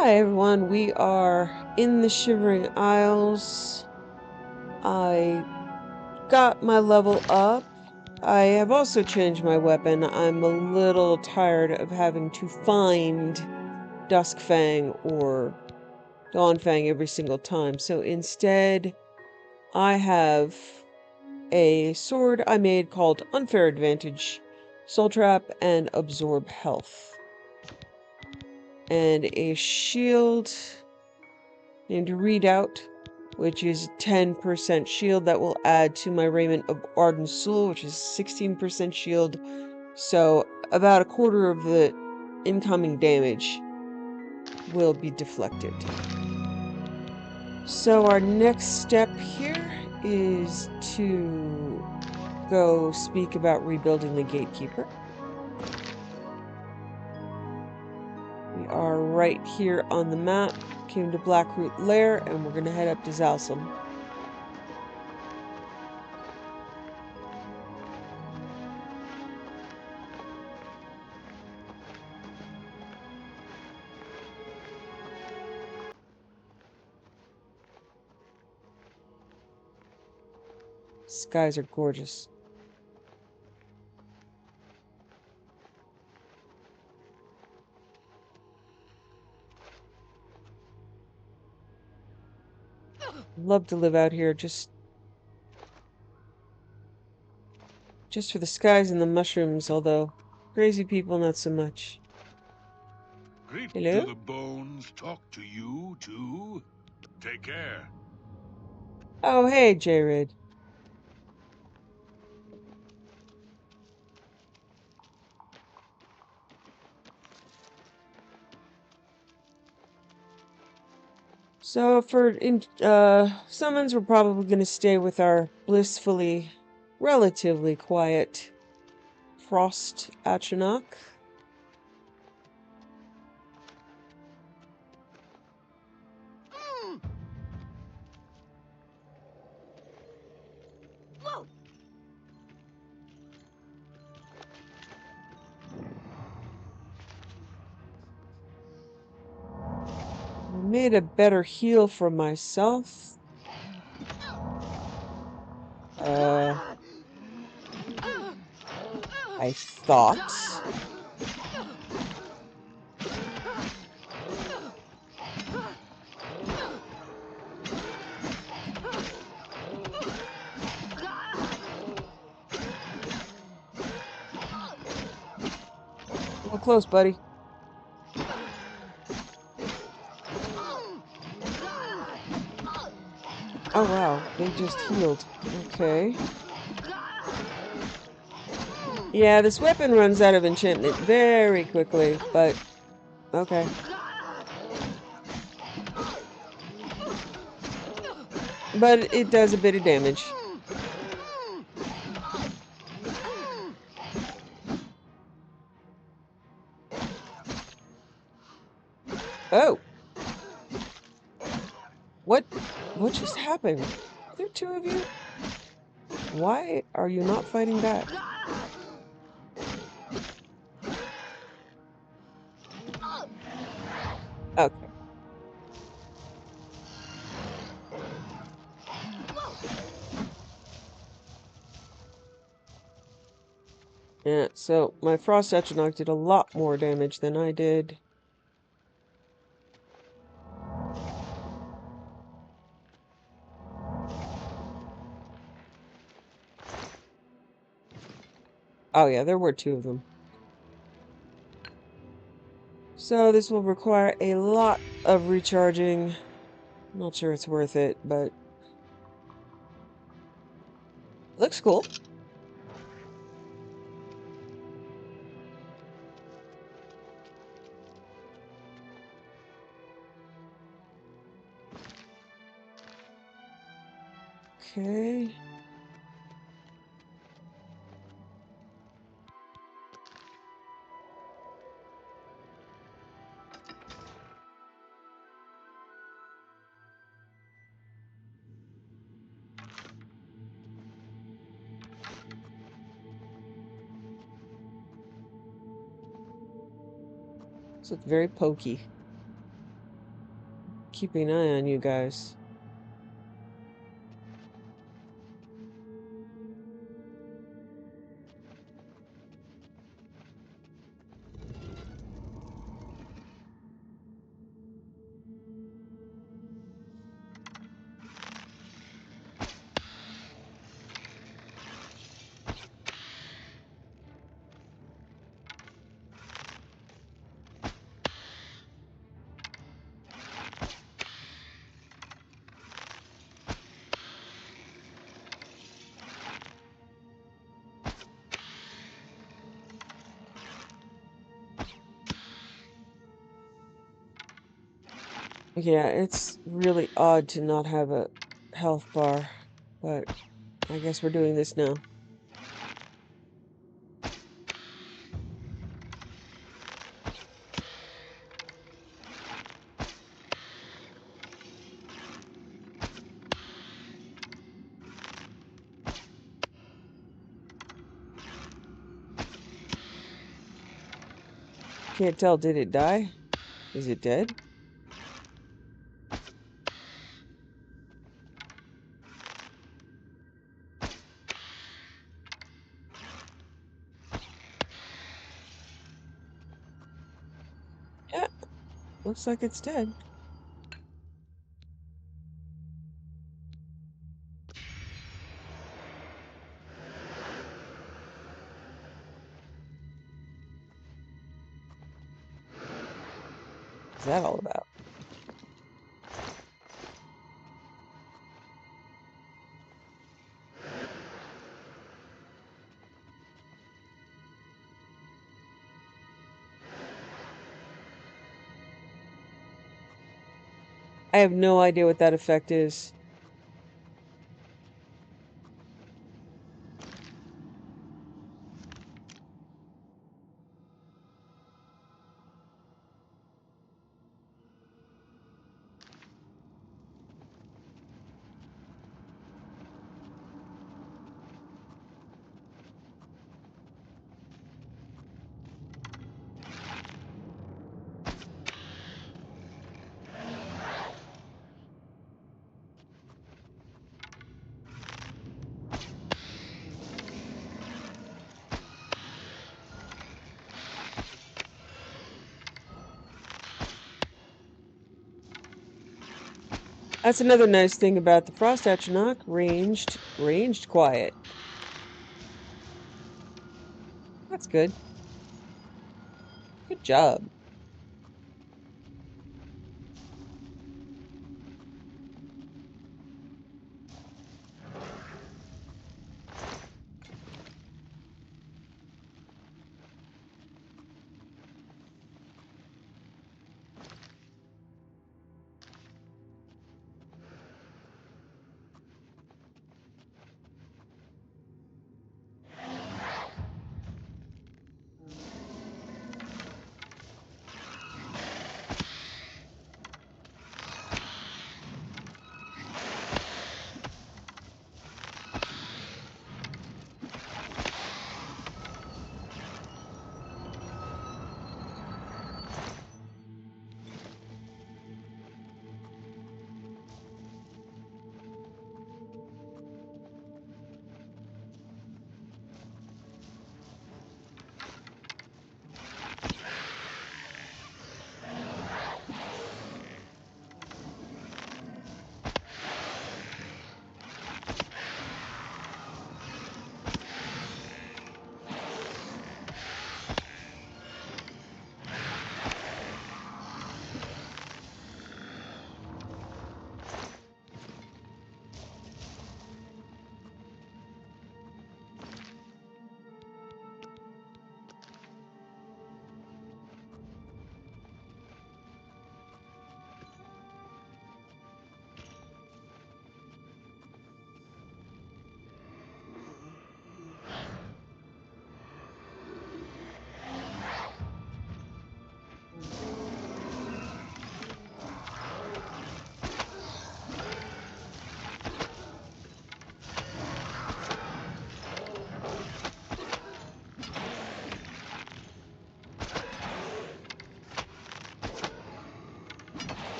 Hi everyone, we are in the Shivering Isles. I got my level up. I have also changed my weapon. I'm a little tired of having to find Duskfang or Dawnfang every single time. So instead, I have a sword I made called Unfair Advantage, Soul Trap, and Absorb Health. And a shield named Readout, which is 10% shield that will add to my Raiment of Ardent Soul, which is 16% shield. So about a quarter of the incoming damage will be deflected. So our next step here is to go speak about rebuilding the Gatekeeper. We are right here on the map. Came to Blackroot Lair, and we're going to head up to Zalsum. Skies are gorgeous. Love to live out here just for the skies and the mushrooms, although crazy people not so much. Great Hello? do the bones talk to you too? Take care. Oh, hey, Jared. So for summons, we're probably going to stay with our blissfully, relatively quiet Frost Atronach. I made a better heal for myself. I thought. A little close, buddy. Oh wow, they just healed. Okay. Yeah, this weapon runs out of enchantment very quickly, but okay. But it does a bit of damage. Oh. What just happened? Are there two of you? Why are you not fighting back? Okay. Yeah, so my Frost Atronach did a lot more damage than I did. Oh yeah, there were two of them. So this will require a lot of recharging. Not sure it's worth it, but looks cool. Okay. This looks very pokey. keeping an eye on you guys. Yeah, it's really odd to not have a health bar, but I guess we're doing this now. Can't tell, did it die? Is it dead? Yeah, looks like it's dead. What's that all about? I have no idea what that effect is. That's another nice thing about the Frost Atronach, ranged quiet. That's good. Good job.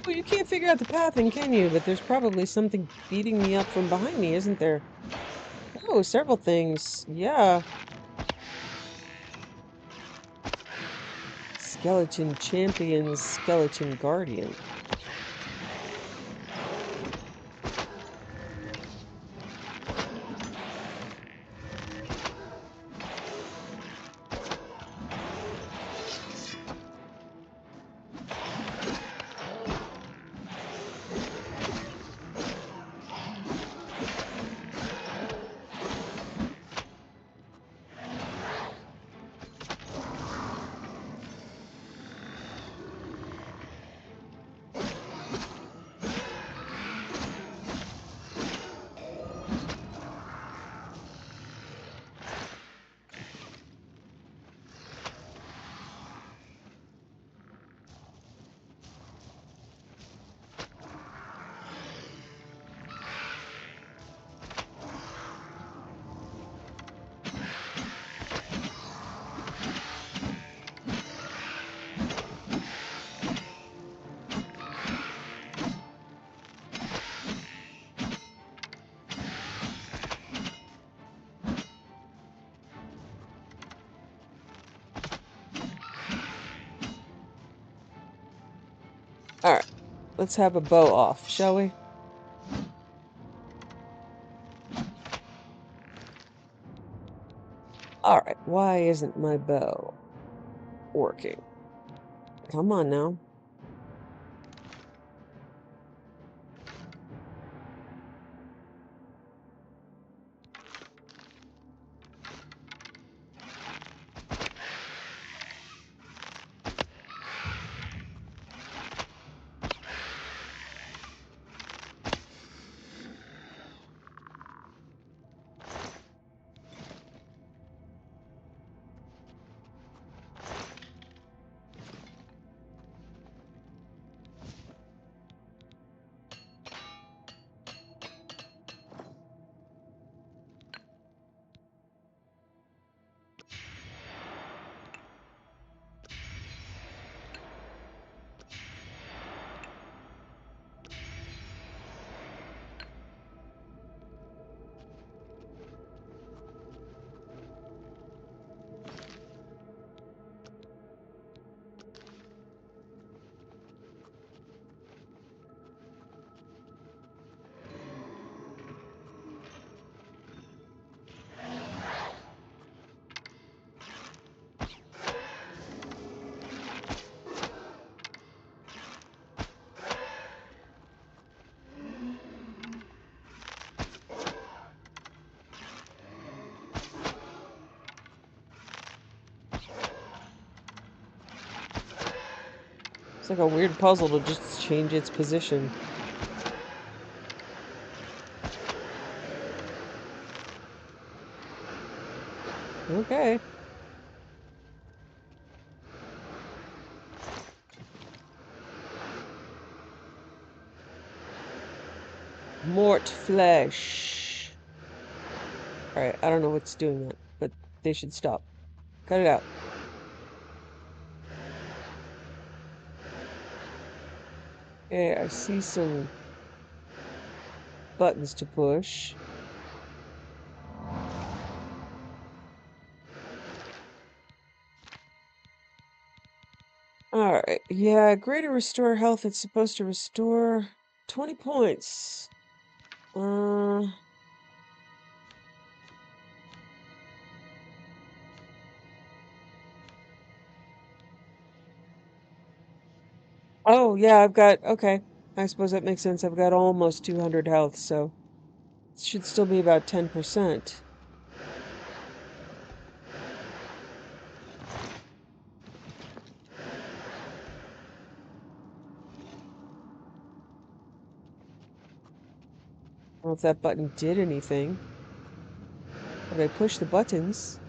Well, you can't figure out the pathing, can you? But there's probably something beating me up from behind me, isn't there? Oh, several things. Yeah. Skeleton champions, skeleton guardian. All right, let's have a bow off, shall we? All right, why isn't my bow working? Come on now. It's like a weird puzzle to just change its position. Okay. Mort flesh. All right, I don't know what's doing that, but they should stop. Cut it out. Okay, I see some buttons to push. All right, yeah, greater restore health. It's supposed to restore 20 points. Oh, yeah, I've got, okay. I suppose that makes sense. I've got almost 200 health, so it should still be about 10%. I don't know if that button did anything, but I pushed the buttons.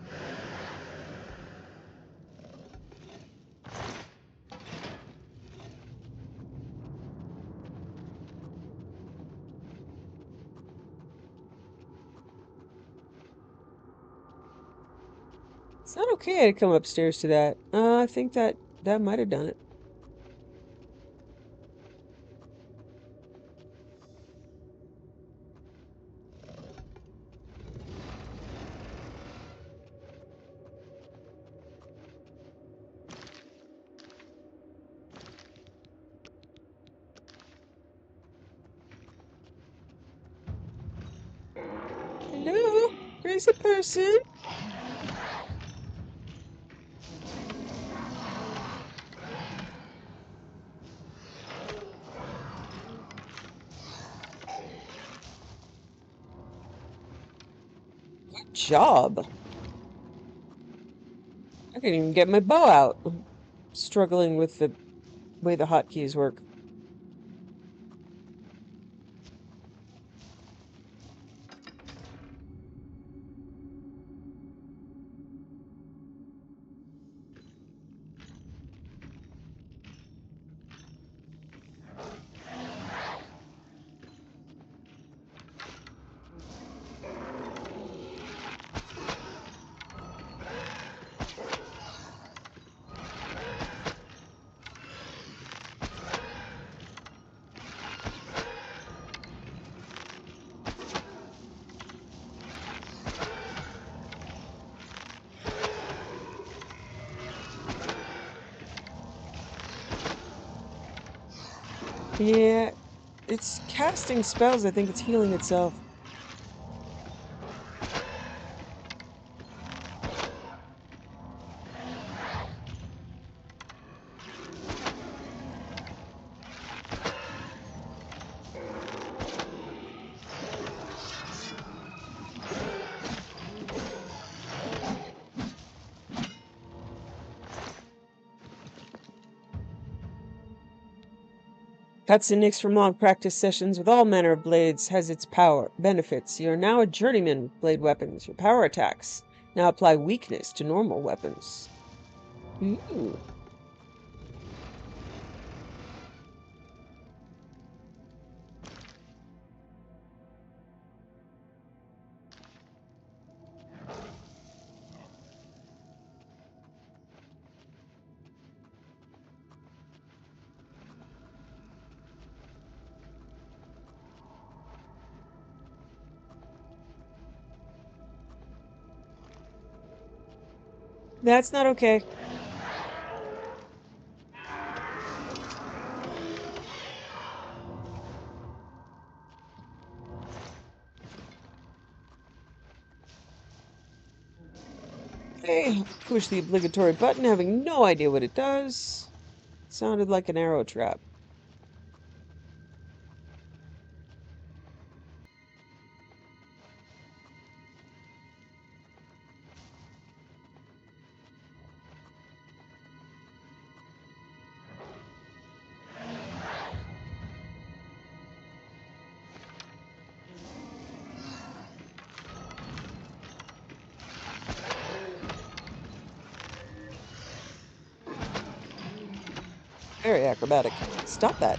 It's not okay to come upstairs to that. I think that might have done it. crazy person. Good job. I can't even get my bow out. I'm struggling with the way the hotkeys work. Yeah, it's casting spells. I think it's healing itself. Cuts and nicks from long practice sessions with all manner of blades has its power benefits. You are now a journeyman with blade weapons. Your power attacks now apply weakness to normal weapons. Ooh. That's not okay. I push the obligatory button, having no idea what it does. Sounded like an arrow trap. Very acrobatic. Stop that.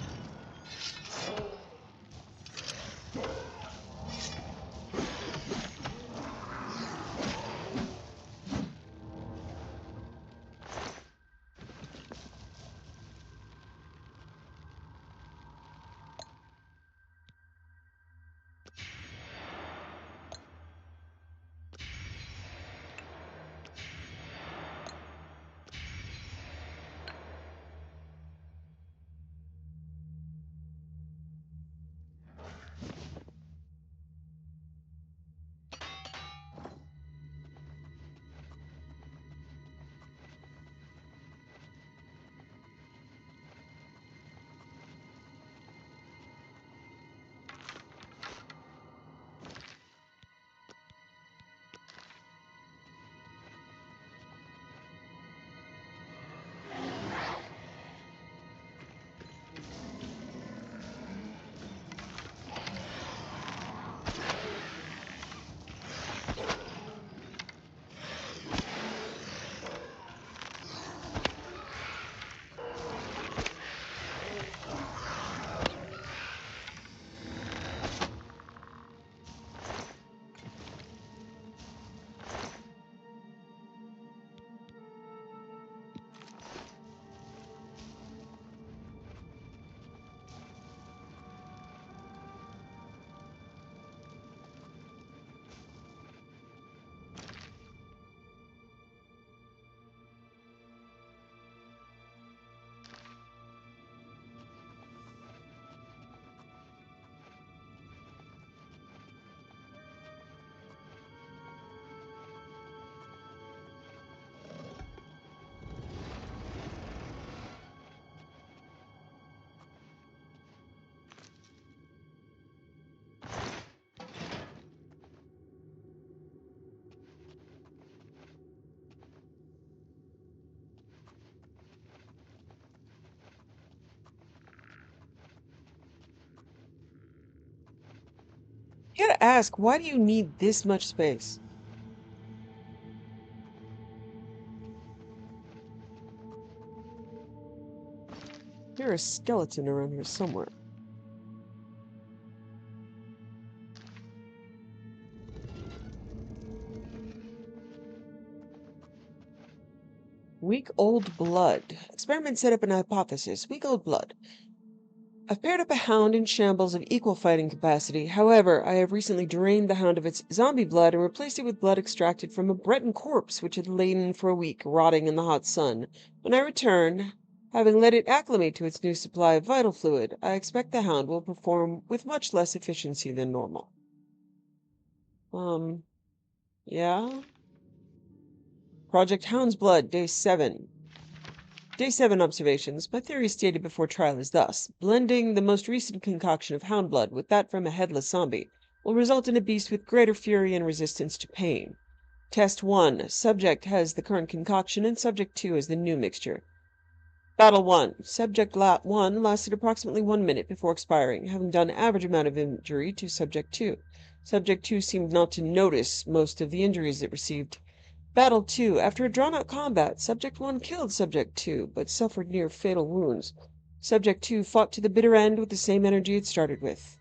gotta ask, why do you need this much space? There's a skeleton around here somewhere. Weak old blood. Experiment set up an hypothesis. Weak old blood. I've paired up a hound in shambles of equal fighting capacity. However, I have recently drained the hound of its zombie blood and replaced it with blood extracted from a Breton corpse which had lain for a week rotting in the hot sun. When I return, having let it acclimate to its new supply of vital fluid, I expect the hound will perform with much less efficiency than normal. Yeah? Project Hound's Blood, Day 7. Day 7 observations. My theory stated before trial is thus. Blending the most recent concoction of hound blood with that from a headless zombie will result in a beast with greater fury and resistance to pain. Test 1. Subject has the current concoction and Subject 2 has the new mixture. Battle 1. Subject 1 lasted approximately 1 minute before expiring, having done average amount of injury to Subject 2. Subject 2 seemed not to notice most of the injuries it received. Battle 2. After a drawn-out combat, Subject 1 killed Subject 2, but suffered near-fatal wounds. Subject 2 fought to the bitter end with the same energy it started with.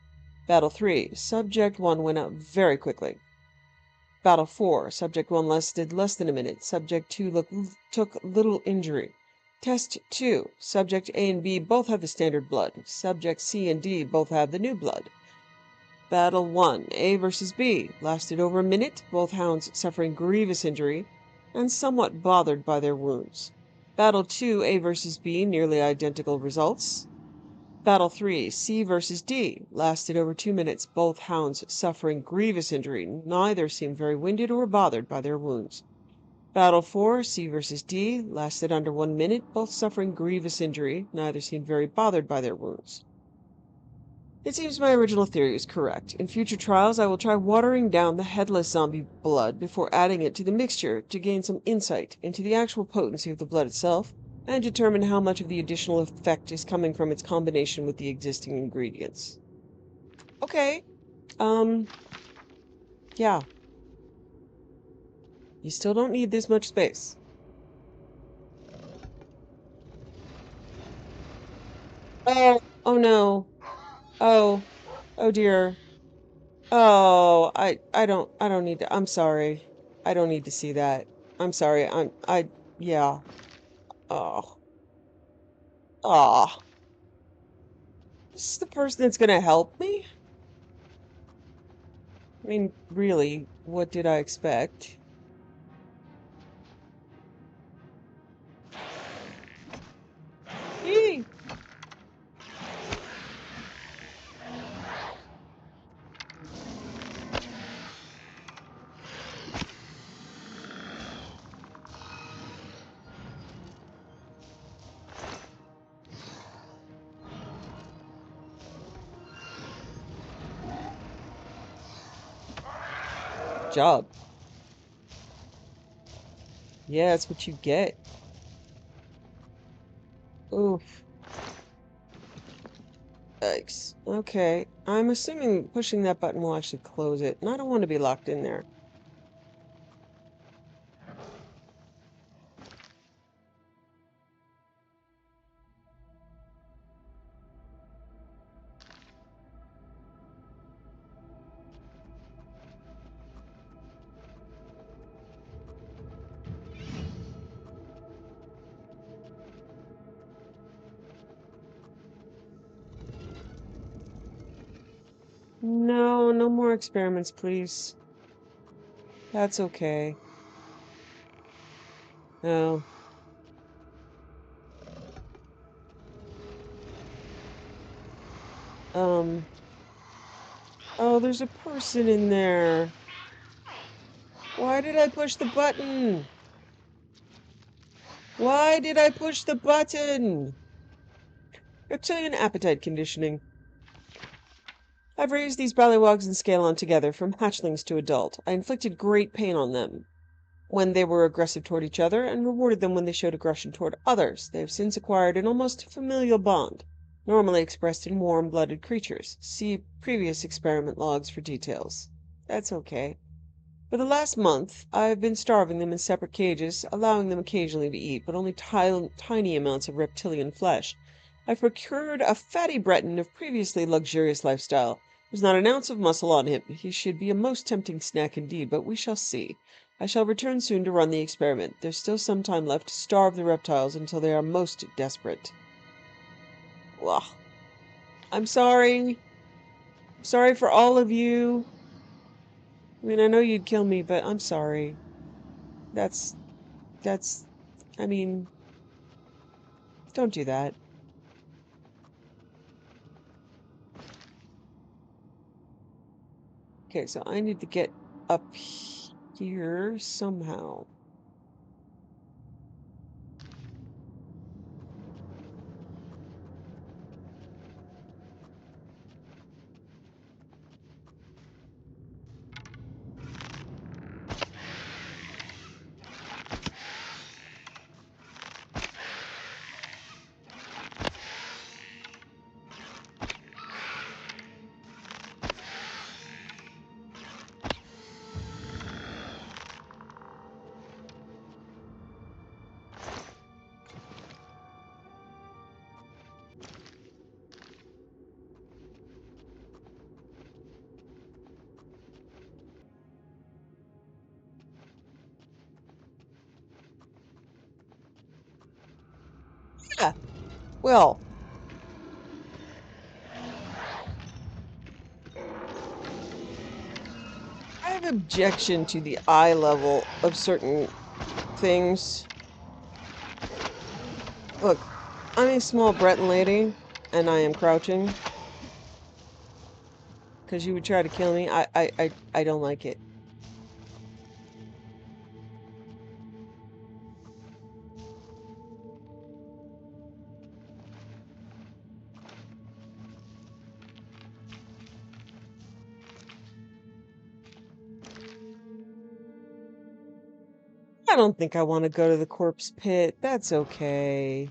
Battle 3. Subject 1 went out very quickly. Battle 4. Subject 1 lasted less than a minute. Subject 2 took little injury. Test 2. Subject A and B both have the standard blood. Subject C and D both have the new blood. Battle 1. A versus B. Lasted over a minute, both hounds suffering grievous injury and somewhat bothered by their wounds. Battle 2. A versus B. Nearly identical results. Battle 3. C versus D. Lasted over 2 minutes, both hounds suffering grievous injury. Neither seemed very winded or bothered by their wounds. Battle 4. C versus D. Lasted under 1 minute, both suffering grievous injury. Neither seemed very bothered by their wounds. It seems my original theory is correct. In future trials, I will try watering down the headless zombie blood before adding it to the mixture to gain some insight into the actual potency of the blood itself and determine how much of the additional effect is coming from its combination with the existing ingredients. Okay. Yeah. You still don't need this much space. Oh no. Oh, oh dear. Oh, I don't need to, I'm sorry. I don't need to see that. I'm sorry. Yeah. Oh, oh. This is the person that's gonna help me? I mean, really, what did I expect? Yee! Job. Yeah, that's what you get. Oof. Yikes. Okay. I'm assuming pushing that button will actually close it, and I don't want to be locked in there. No, no more experiments, please. That's okay. No. Um. Oh, there's a person in there. Why did I push the button? Why did I push the button? Reptilian appetite conditioning. I've raised these ballywogs in scale on together, from hatchlings to adult. I inflicted great pain on them when they were aggressive toward each other, and rewarded them when they showed aggression toward others. They have since acquired an almost familial bond. normally expressed in warm-blooded creatures. See previous experiment logs for details. That's okay. For the last month, I've been starving them in separate cages, allowing them occasionally to eat, but only tiny amounts of reptilian flesh. I've procured a fatty Breton of previously luxurious lifestyle. There's not an ounce of muscle on him. He should be a most tempting snack indeed, but we shall see. I shall return soon to run the experiment. There's still some time left to starve the reptiles until they are most desperate. Ugh. I'm sorry. Sorry for all of you. I mean, I know you'd kill me, but I'm sorry. That's, I mean, don't do that. Okay, so I need to get up here somehow. Yeah, well, I have objection to the eye level of certain things. Look, I'm a small Breton lady, and I am crouching because you would try to kill me. I don't like it. I don't think I want to go to the corpse pit. That's okay.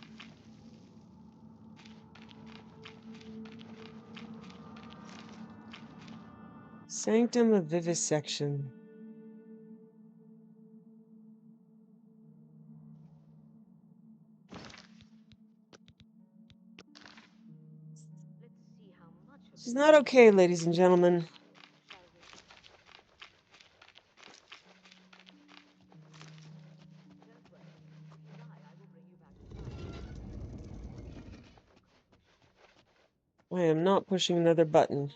Sanctum of Vivisection. This is not okay, ladies and gentlemen. I am not pushing another button.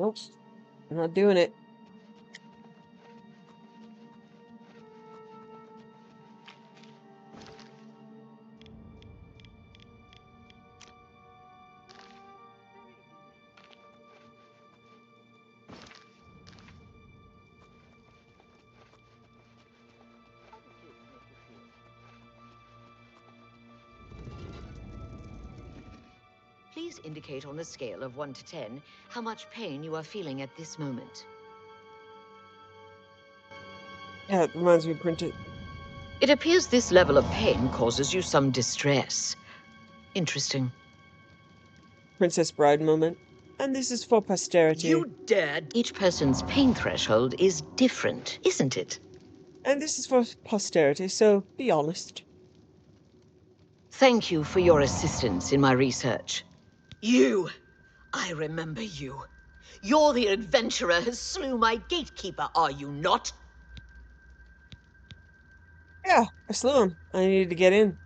Nope, I'm not doing it. Please indicate on a scale of 1 to 10 how much pain you are feeling at this moment. Yeah, it reminds me of printed. It appears this level of pain causes you some distress. Interesting. Princess Bride moment. And this is for posterity. You dared! Each person's pain threshold is different, isn't it? And this is for posterity, so be honest. Thank you for your assistance in my research. You! I remember you. You're the adventurer who slew my gatekeeper, are you not? Yeah, I slew him. I needed to get in.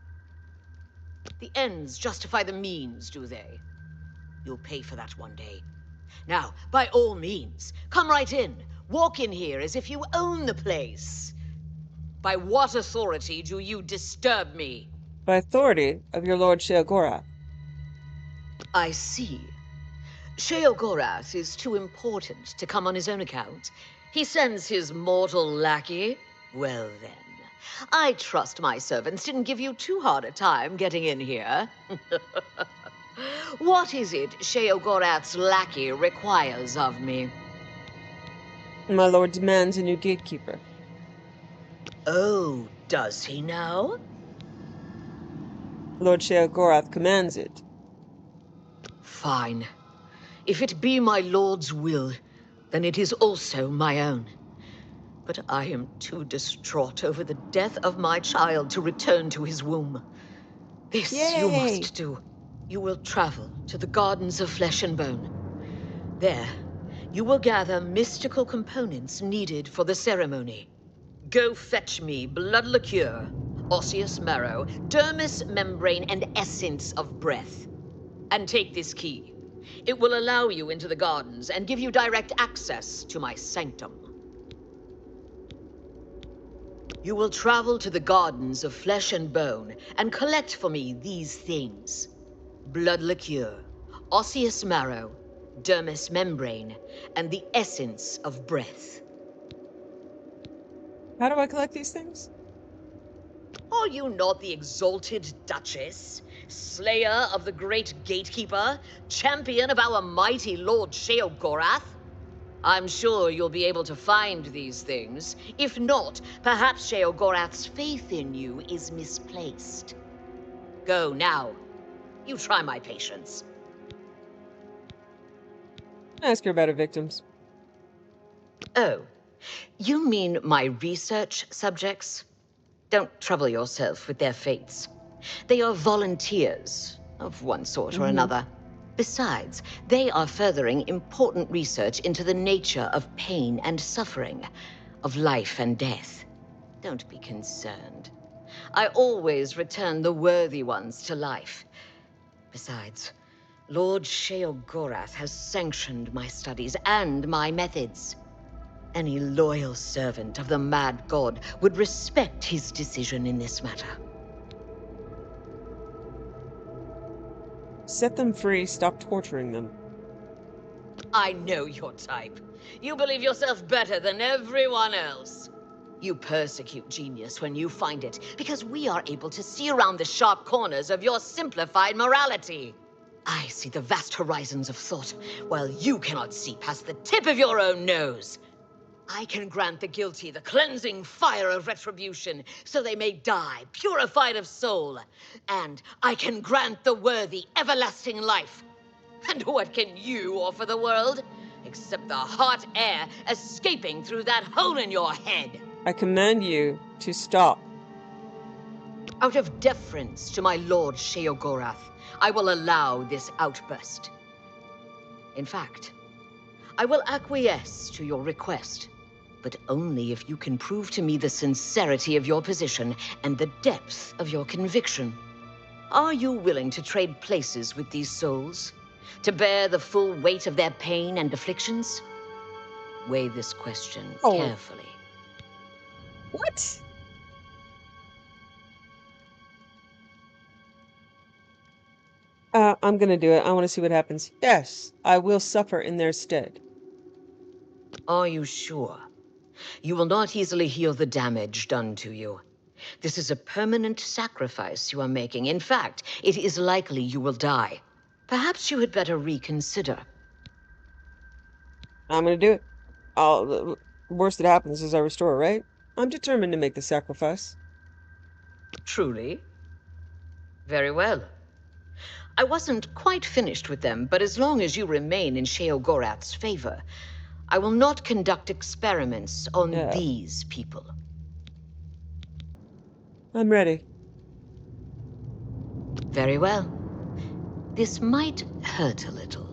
The ends justify the means, do they? You'll pay for that one day. Now, by all means, come right in. Walk in here as if you own the place. By what authority do you disturb me? By authority of your Lord Sheogorath. I see. Sheogorath is too important to come on his own account. He sends his mortal lackey. Well then, I trust my servants didn't give you too hard a time getting in here. What is it Sheogorath's lackey requires of me? My lord demands a new gatekeeper. Oh, does he now? Lord Sheogorath commands it. Fine. If it be my lord's will, then it is also my own. But I am too distraught over the death of my child to return to his womb. This you Yay! must do. You will travel to the Gardens of Flesh and Bone. There, you will gather mystical components needed for the ceremony. Go fetch me blood liqueur, osseous marrow, dermis membrane, and essence of breath. And take this key. It will allow you into the gardens and give you direct access to my sanctum. You will travel to the Gardens of Flesh and Bone and collect for me these things: blood liqueur, osseous marrow, dermis membrane, and the essence of breath. How do I collect these things? Are you not the exalted Duchess, slayer of the great gatekeeper, champion of our mighty Lord Sheogorath? I'm sure you'll be able to find these things. If not, perhaps Sheogorath's faith in you is misplaced. Go now. You try my patience. Ask her about her victims. Oh, you mean my research subjects? Don't trouble yourself with their fates. They are volunteers, of one sort or another. Besides, they are furthering important research into the nature of pain and suffering, of life and death. Don't be concerned. I always return the worthy ones to life. Besides, Lord Sheogorath has sanctioned my studies and my methods. Any loyal servant of the Mad God would respect his decision in this matter. Set them free, stop torturing them. I know your type. You believe yourself better than everyone else. You persecute genius when you find it, because we are able to see around the sharp corners of your simplified morality. I see the vast horizons of thought, while you cannot see past the tip of your own nose. I can grant the guilty the cleansing fire of retribution, so they may die, purified of soul. And I can grant the worthy everlasting life. And what can you offer the world? Except the hot air escaping through that hole in your head. I command you to stop. Out of deference to my lord Sheogorath, I will allow this outburst. In fact, I will acquiesce to your request, but only if you can prove to me the sincerity of your position and the depth of your conviction. Are you willing to trade places with these souls? To bear the full weight of their pain and afflictions? Weigh this question carefully. What? I'm gonna do it. I want to see what happens. Yes, I will suffer in their stead. Are you sure? You will not easily heal the damage done to you. This is a permanent sacrifice you are making. In fact, it is likely you will die. Perhaps you had better reconsider. I'm gonna do it. The worst that happens is I restore, right? I'm determined to make the sacrifice. Truly? Very well. I wasn't quite finished with them, but as long as you remain in Sheogorath's favor, I will not conduct experiments on these people. I'm ready. Very well. This might hurt a little.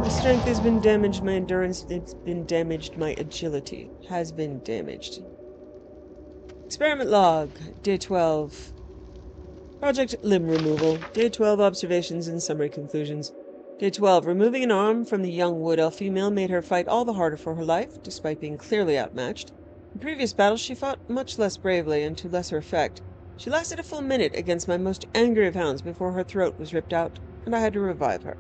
My strength has been damaged, my endurance has been damaged, my agility has been damaged. Experiment log, day 12. Project limb removal. Day 12 observations and summary conclusions. Day 12. Removing an arm from the young Wood Elf female made her fight all the harder for her life, despite being clearly outmatched. In previous battles she fought much less bravely and to lesser effect. She lasted a full minute against my most angry of hounds before her throat was ripped out, and I had to revive her.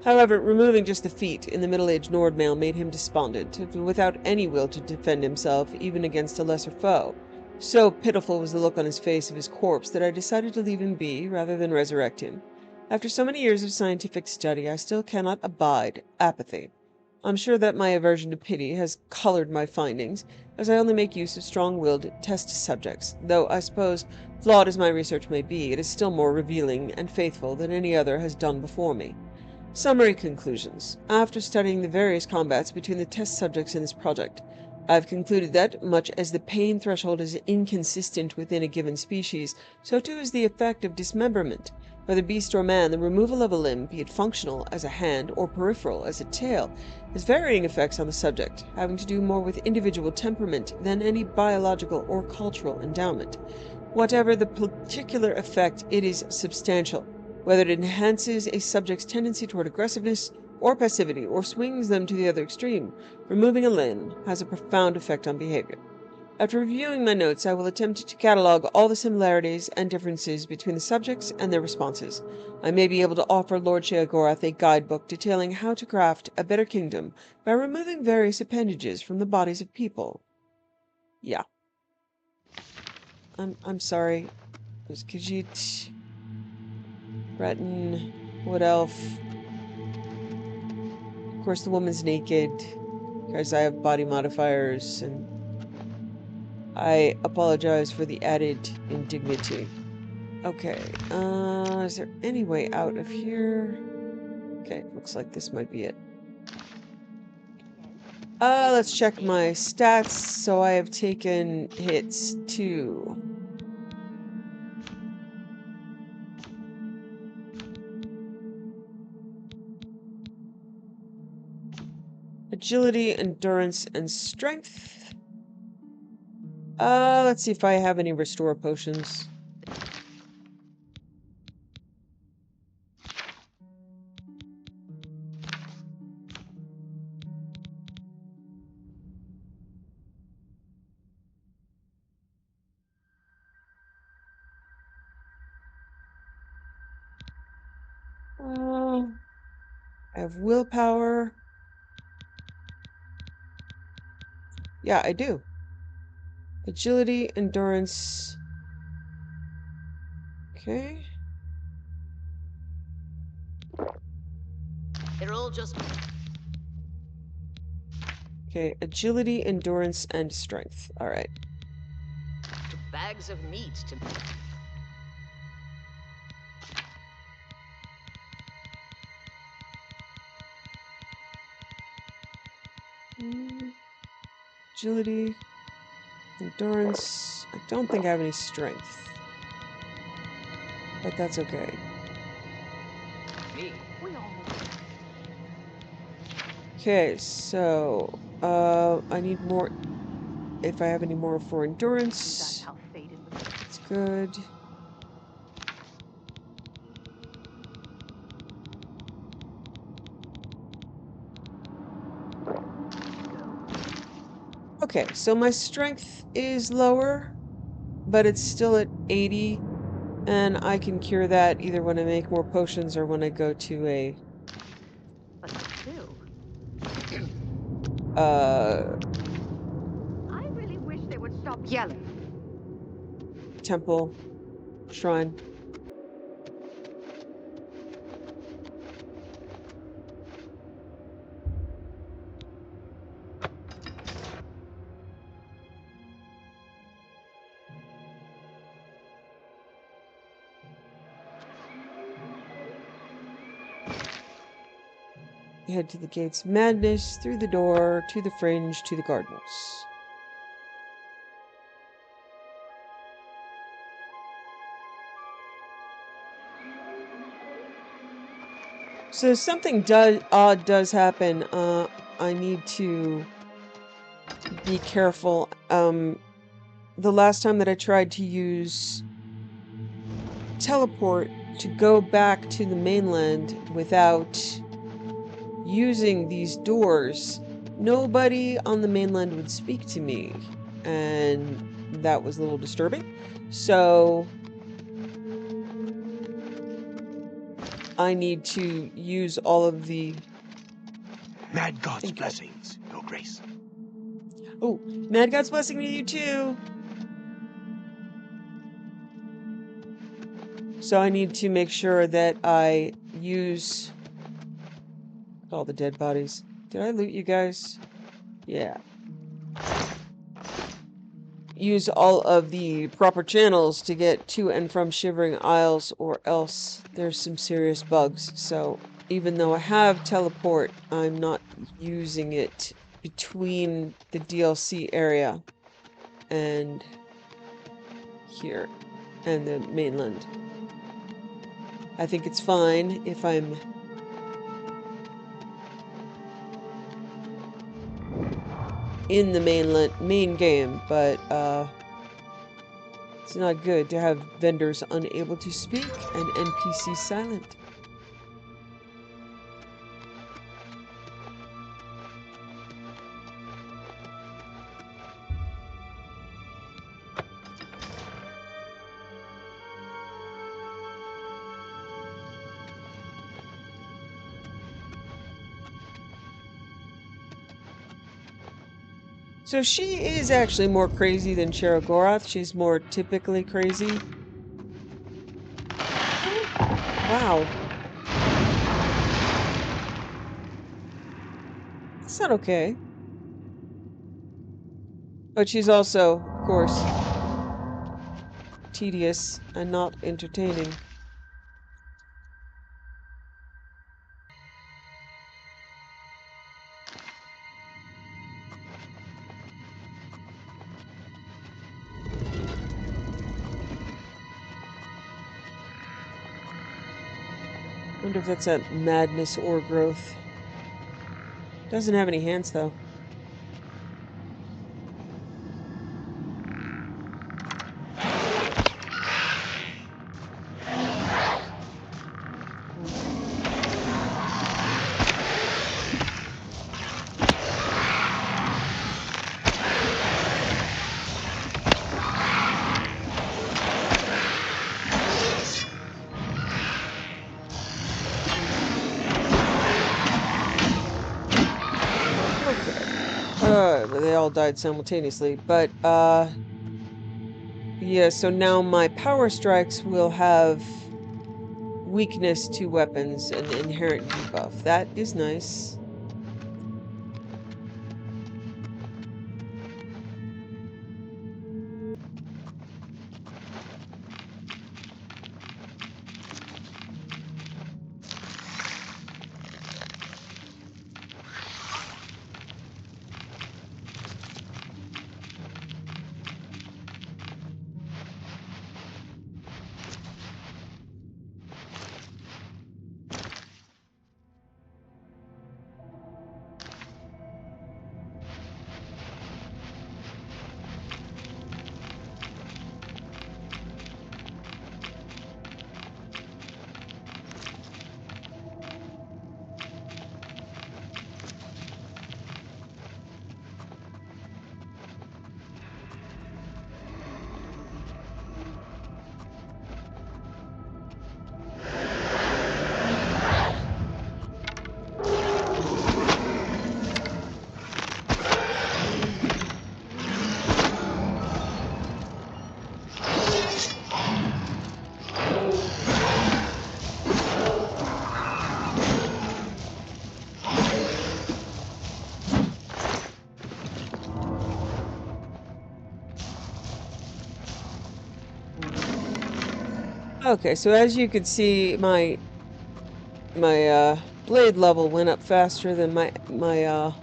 However, removing just the feet in the middle-aged Nord male made him despondent, without any will to defend himself even against a lesser foe. So pitiful was the look on his face of his corpse that I decided to leave him be rather than resurrect him. After so many years of scientific study, I still cannot abide apathy. I'm sure that my aversion to pity has colored my findings, as I only make use of strong-willed test subjects, though I suppose, flawed as my research may be, it is still more revealing and faithful than any other has done before me. Summary conclusions. After studying the various combats between the test subjects in this project, I've concluded that, much as the pain threshold is inconsistent within a given species, so too is the effect of dismemberment. Whether beast or man, the removal of a limb, be it functional as a hand or peripheral as a tail, has varying effects on the subject, having to do more with individual temperament than any biological or cultural endowment. Whatever the particular effect, it is substantial. Whether it enhances a subject's tendency toward aggressiveness or passivity, or swings them to the other extreme, removing a limb has a profound effect on behavior. After reviewing my notes, I will attempt to catalog all the similarities and differences between the subjects and their responses. I may be able to offer Lord Sheogorath a guidebook detailing how to craft a better kingdom by removing various appendages from the bodies of people. Yeah. I'm sorry. There's Khajiit, Breton, Wood Elf. Of course, the woman's naked, because I have body modifiers, and I apologize for the added indignity. Okay, is there any way out of here? Okay, looks like this might be it. Let's check my stats. So I have taken hits 2. Agility, endurance, and strength. Let's see if I have any restore potions. I have willpower. Yeah, I do. Agility, endurance. Okay. They're all just Okay, agility, endurance, and strength. All right. bags of meat to. Agility, endurance. I don't think I have any strength. But that's okay. Me. Okay, so I need more if I have any more for endurance. That's good. Okay, so my strength is lower, but it's still at 80, and I can cure that either when I make more potions or when I go to a I really wish they would stop yelling. temple shrine. Head to the gates madness, through the door, to the fringe, to the gardens. So something odd does happen. I need to be careful. The last time that I tried to use teleport to go back to the mainland without using these doors, nobody on the mainland would speak to me, and that was a little disturbing. So I need to use all of the Mad God's blessings, Your Grace. Oh, Mad God's blessing to you too. So I need to make sure that I use all the dead bodies. Did I loot you guys? Yeah. Use all of the proper channels to get to and from Shivering Isles, or else there's some serious bugs. So even though I have teleport, I'm not using it between the DLC area and here and the mainland. I think it's fine if I'm in the main game, but it's not good to have vendors unable to speak and NPCs silent. So she is actually more crazy than Cheragoroth. She's more typically crazy. Wow. It's not okay. But she's also, of course, tedious and not entertaining. Wonder if that's that madness or growth. Doesn't have any hands though. But they all died simultaneously. But, yeah, so now my power strikes will have weakness to weapons and inherent debuff. That is nice. Okay, so as you can see, my blade level went up faster than my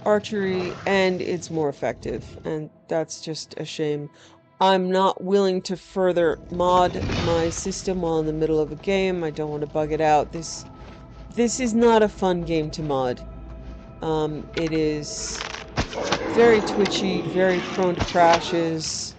archery, and it's more effective, and that's just a shame. I'm not willing to further mod my system while in the middle of a game. I don't want to bug it out. This is not a fun game to mod. It is very twitchy, very prone to crashes.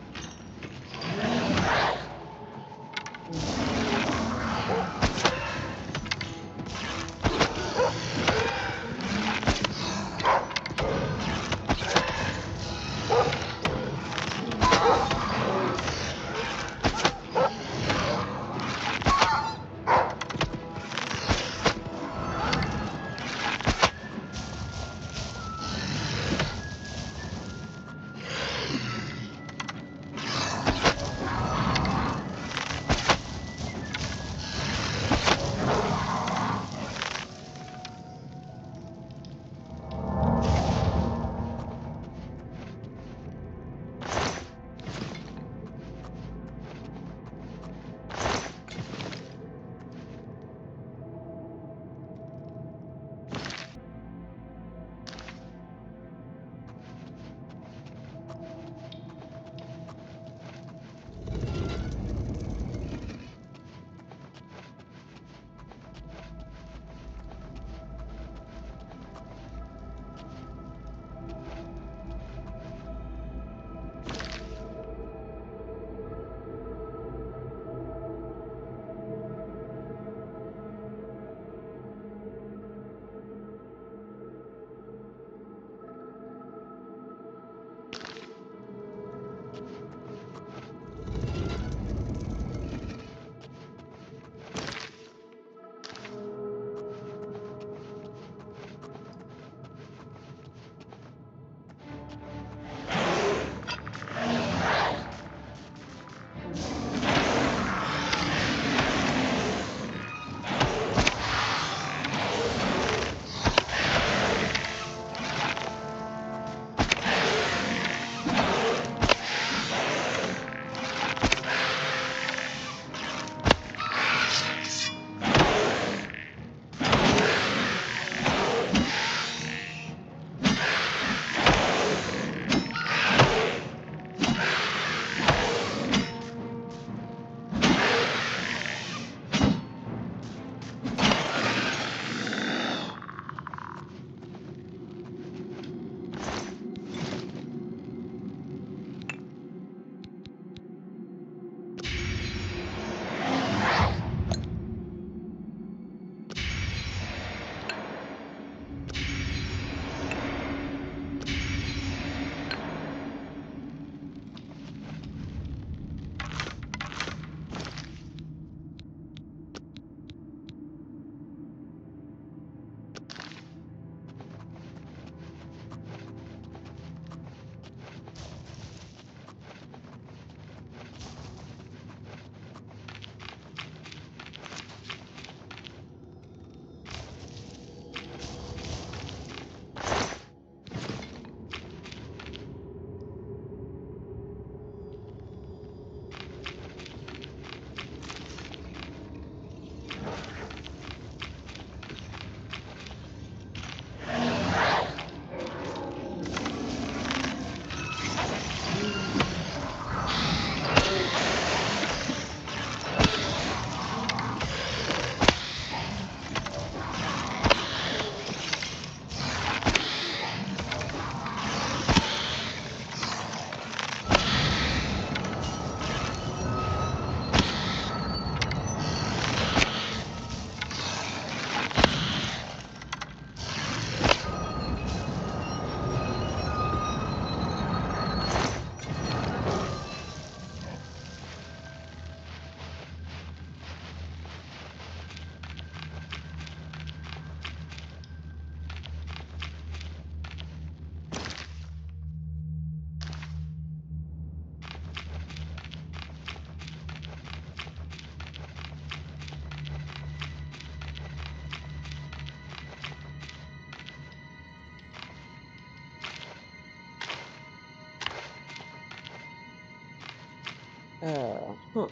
Huh. Whoa!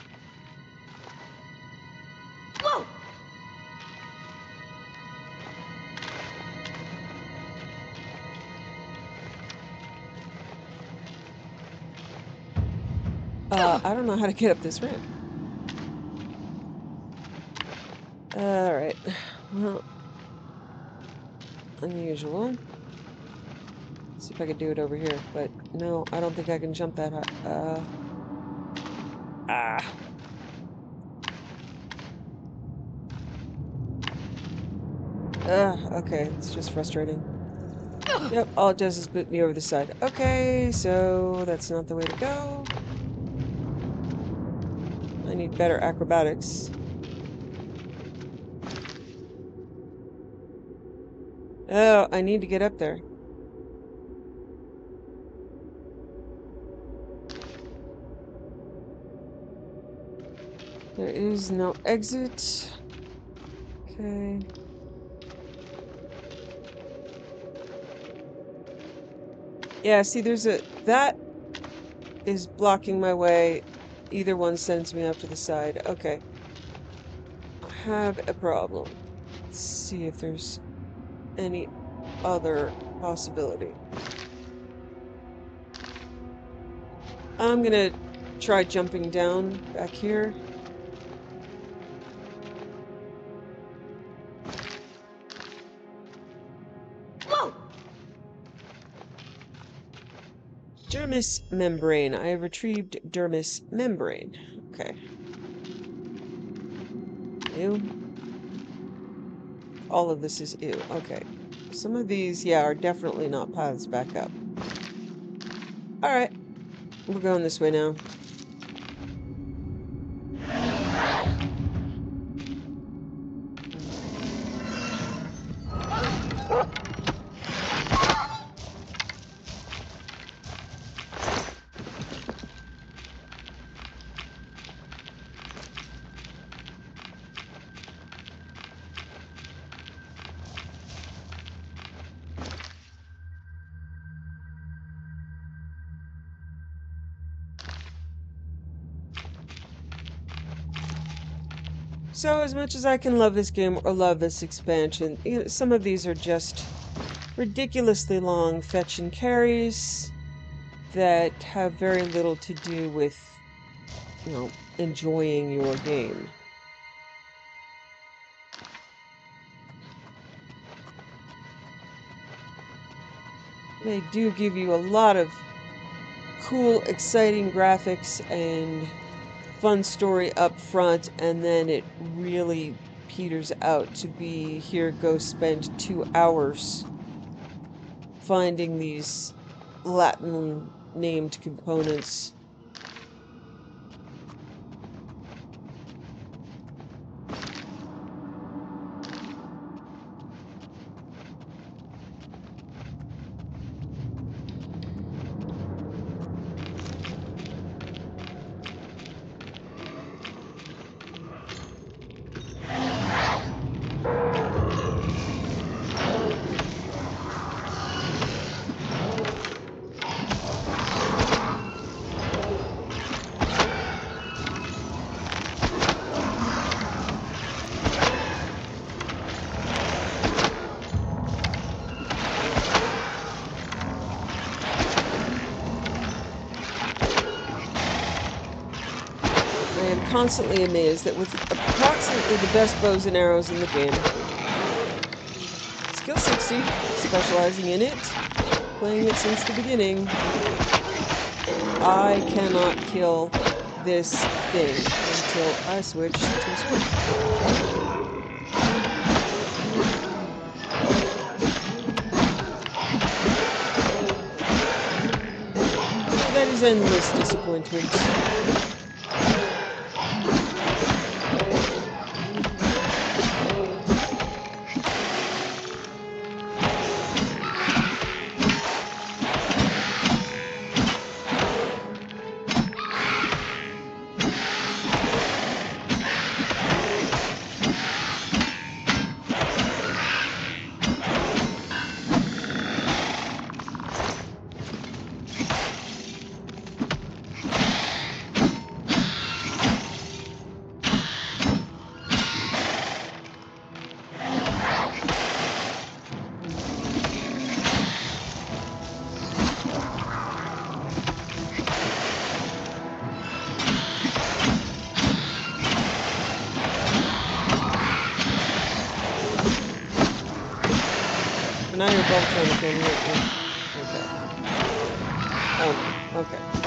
I don't know how to get up this ramp. Alright. Well, unusual. See if I can do it over here. But no, I don't think I can jump that high. Ah. Okay. It's just frustrating. Yep, all it does is boot me over the side. Okay, so that's not the way to go. I need better acrobatics. Oh, I need to get up there. There is no exit. Okay. Yeah, see, that is blocking my way. Either one sends me up to the side. Okay. I have a problem. Let's see if there's any other possibility. I'm gonna try jumping down back here. Whoa! Dermis membrane. I have retrieved dermis membrane. Okay. Ew. All of this is ew. Okay. Some of these, yeah, are definitely not paths back up. Alright. We're going this way now. So, as much as I can love this game or love this expansion, some of these are just ridiculously long fetch and carries that have very little to do with, enjoying your game. They do give you a lot of cool, exciting graphics and fun story up front, and then it really peters out to be here, go spend 2 hours finding these Latin named components. I am constantly amazed that with approximately the best bows and arrows in the game, skill 60, specializing in it, playing it since the beginning, I cannot kill this thing until I switch to sword. So that is endless disappointment. now you're both trying to kill me. Okay. Oh, okay.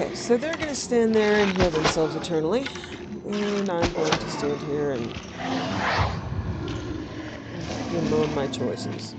Okay, so they're gonna stand there and heal themselves eternally. And I'm going to stand here and bemoan my choices.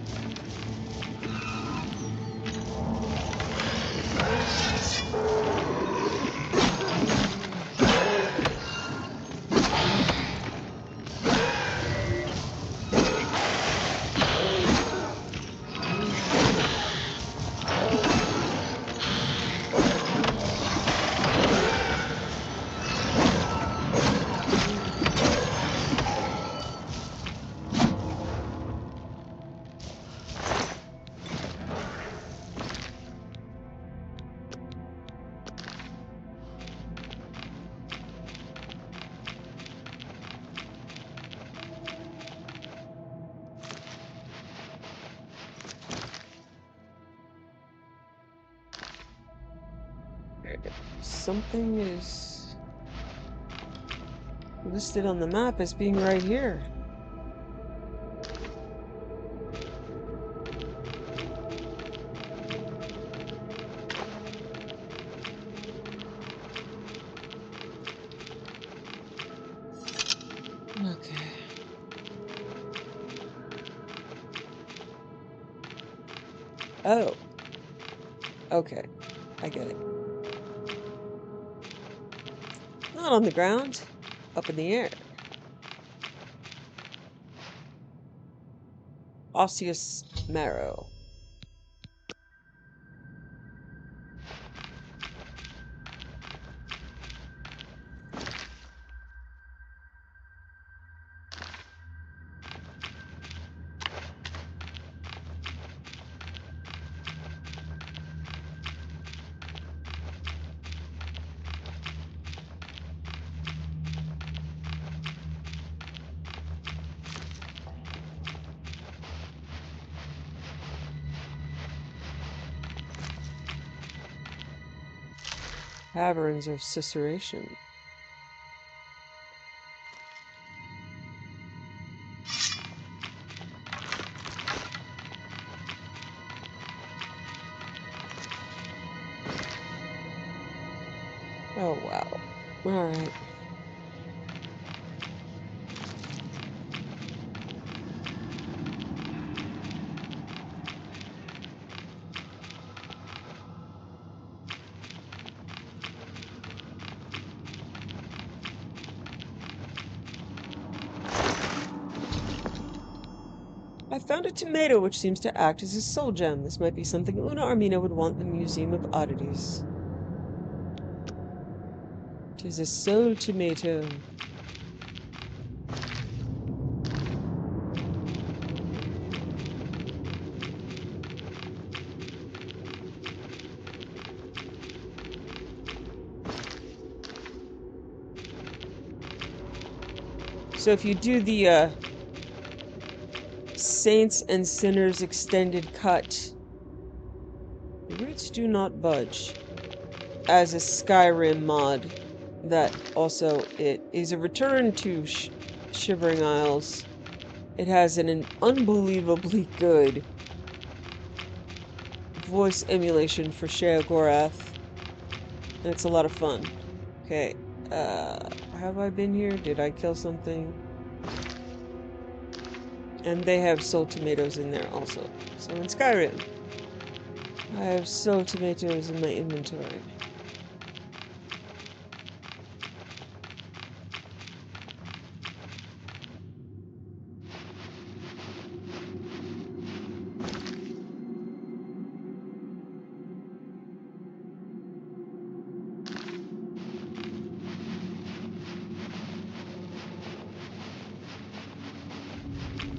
Something is listed on the map as being right here. Okay. Oh. Okay. I get it. Not on the ground. Up in the air. Osseous marrow. Caverns of Ciceration. Oh, wow. All right. I found a tomato which seems to act as a soul gem. This might be something Una Armina would want in the Museum of Oddities. 'Tis a soul tomato. So if you do the Saints and Sinners extended cut, the roots do not budge. As a Skyrim mod, that also it is a return to Shivering Isles. It has an unbelievably good voice emulation for Sheogorath, and it's a lot of fun. Okay, have I been here? Did I kill something? And they have soul tomatoes in there also. So in Skyrim, I have soul tomatoes in my inventory.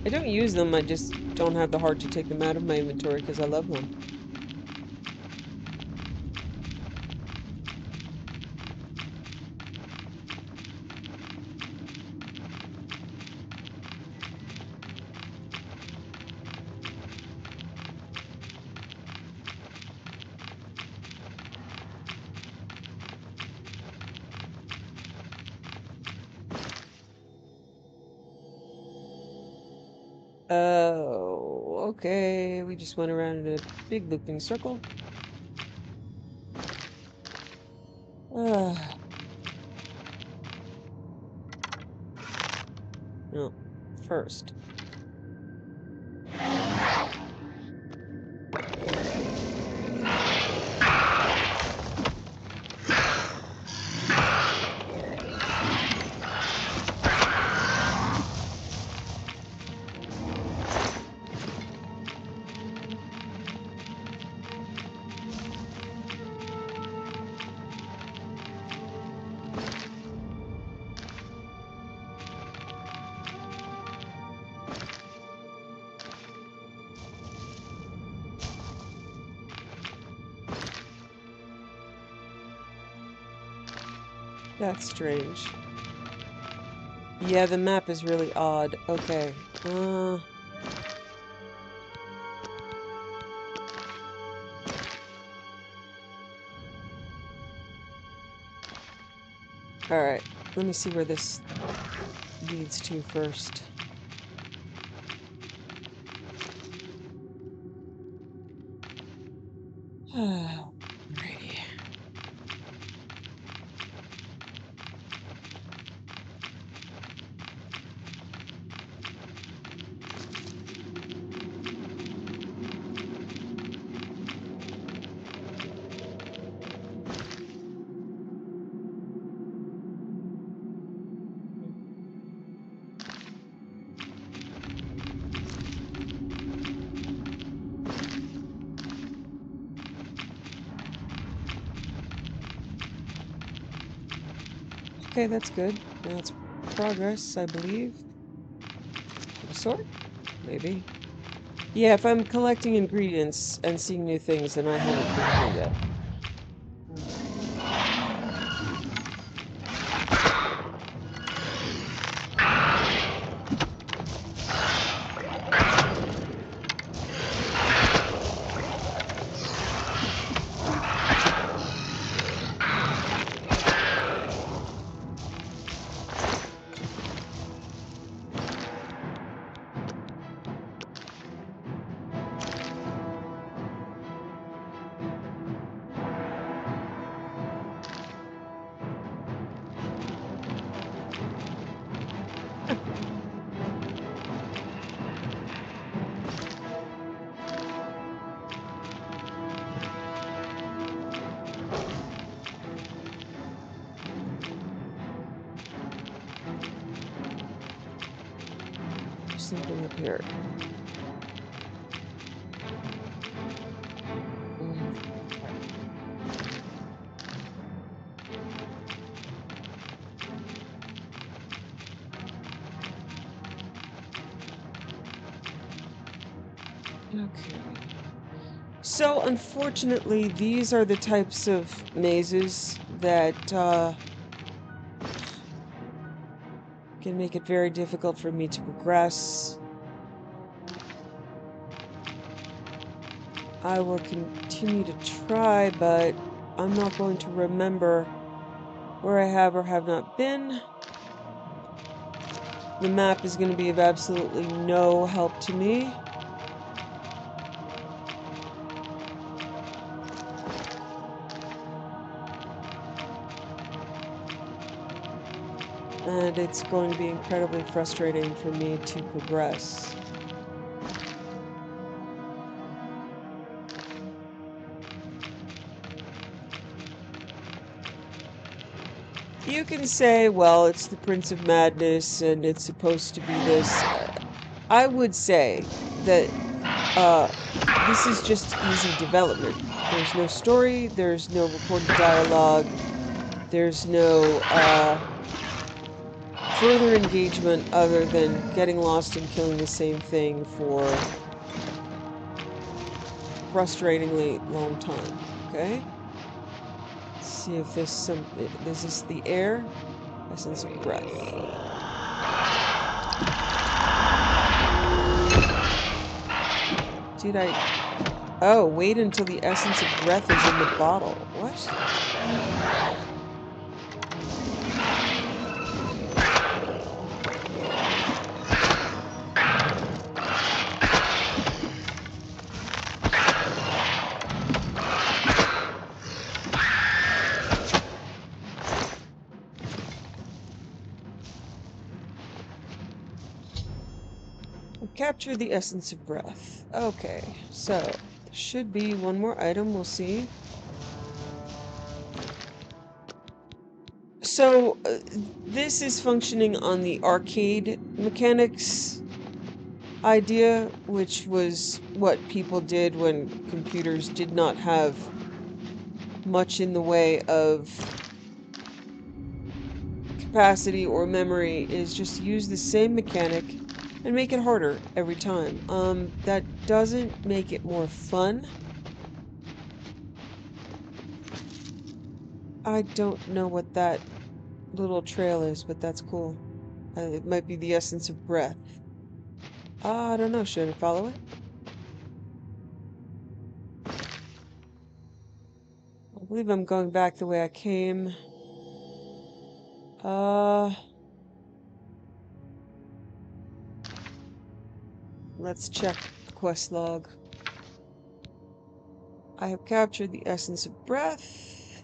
I don't use them, I just don't have the heart to take them out of my inventory because I love them. Oh, okay. We just went around in a big looping circle. No, first. That's strange. Yeah, the map is really odd. Okay. Alright. Let me see where this leads to first. Alrighty. Okay, that's good. That's progress, I believe. Of a sort? Maybe. Yeah, if I'm collecting ingredients and seeing new things, then I haven't been here yet. Something up here. Okay. So, unfortunately, these are the types of mazes that can make it very difficult for me to progress. I will continue to try, but I'm not going to remember where I have or have not been. The map is going to be of absolutely no help to me. And it's going to be incredibly frustrating for me to progress. You can say, well, it's the Prince of Madness and it's supposed to be this. I would say that this is just easy development. There's no story, there's no recorded dialogue, there's no further engagement other than getting lost and killing the same thing for frustratingly long time. Okay? Let's see if there's some. Is this the air? Essence of breath. Did I? Oh, wait until the essence of breath is in the bottle. What? Capture the essence of breath. Okay, so there should be one more item. We'll see. So this is functioning on the arcade mechanics idea, which was what people did when computers did not have much in the way of capacity or memory, is just use the same mechanic and make it harder every time. That doesn't make it more fun. I don't know what that little trail is, but that's cool. It might be the essence of breath. I don't know. Should I follow it? I believe I'm going back the way I came. Let's check the quest log. I have captured the essence of breath.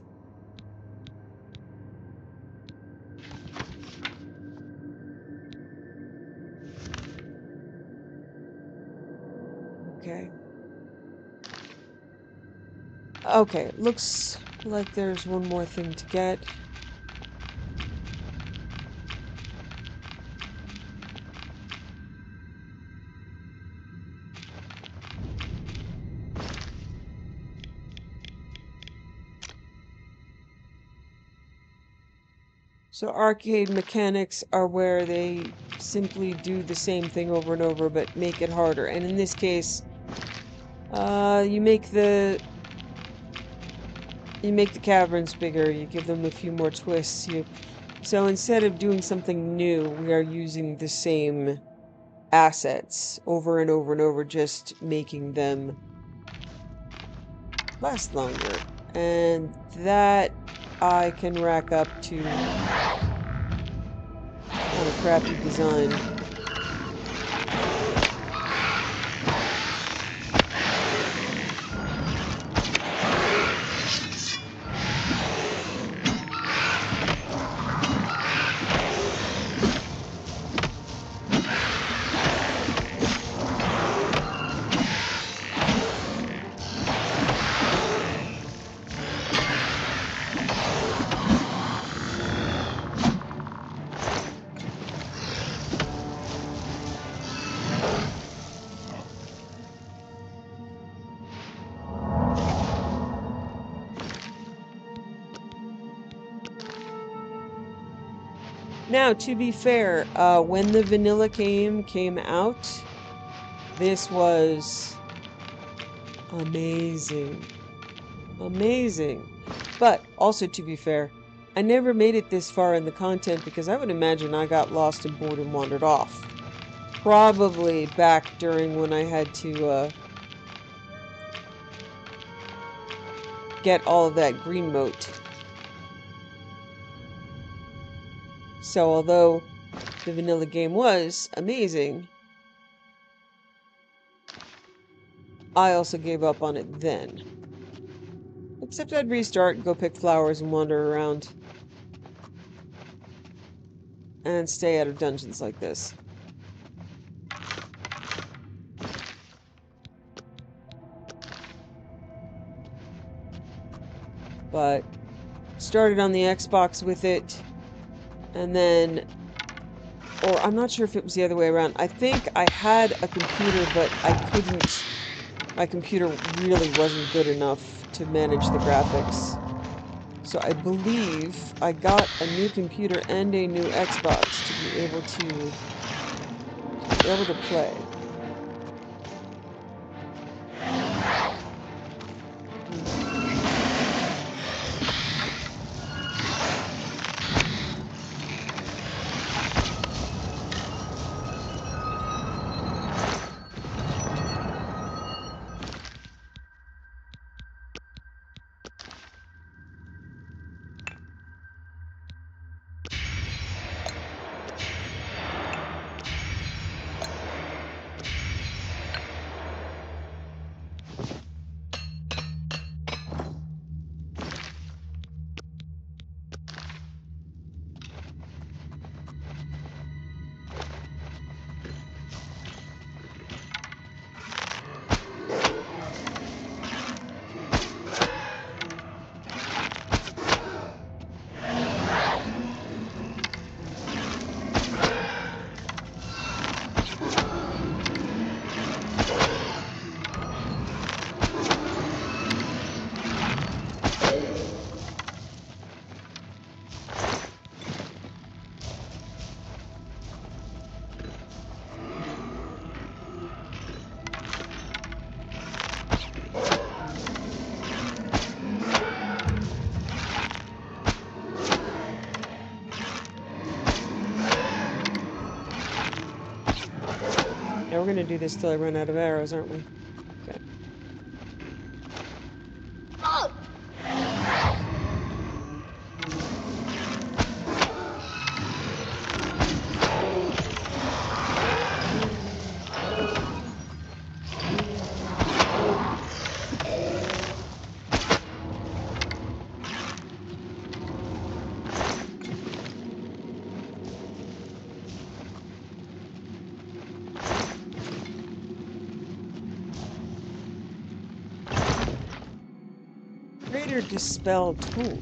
Okay. Okay, looks like there's one more thing to get. So arcade mechanics are where they simply do the same thing over and over, but make it harder. And in this case, you make the caverns bigger. You give them a few more twists. So instead of doing something new, we are using the same assets over and over and over, just making them last longer. And that I can rack up to kind of crappy design. Now, to be fair, when the vanilla came out, this was Amazing. Amazing. But also, to be fair, I never made it this far in the content because I would imagine I got lost and bored and wandered off. Probably back during when I had to get all of that green moat. So although the vanilla game was amazing, I also gave up on it then. Except I'd restart, go pick flowers and wander around. And stay out of dungeons like this. But started on the Xbox with it, and then, or I'm not sure if it was the other way around. I think I had a computer, but I couldn't, my computer really wasn't good enough to manage the graphics. So I believe I got a new computer and a new Xbox to be able to play. Now we're going to do this till I run out of arrows, aren't we? Okay. Greater Dispel tool.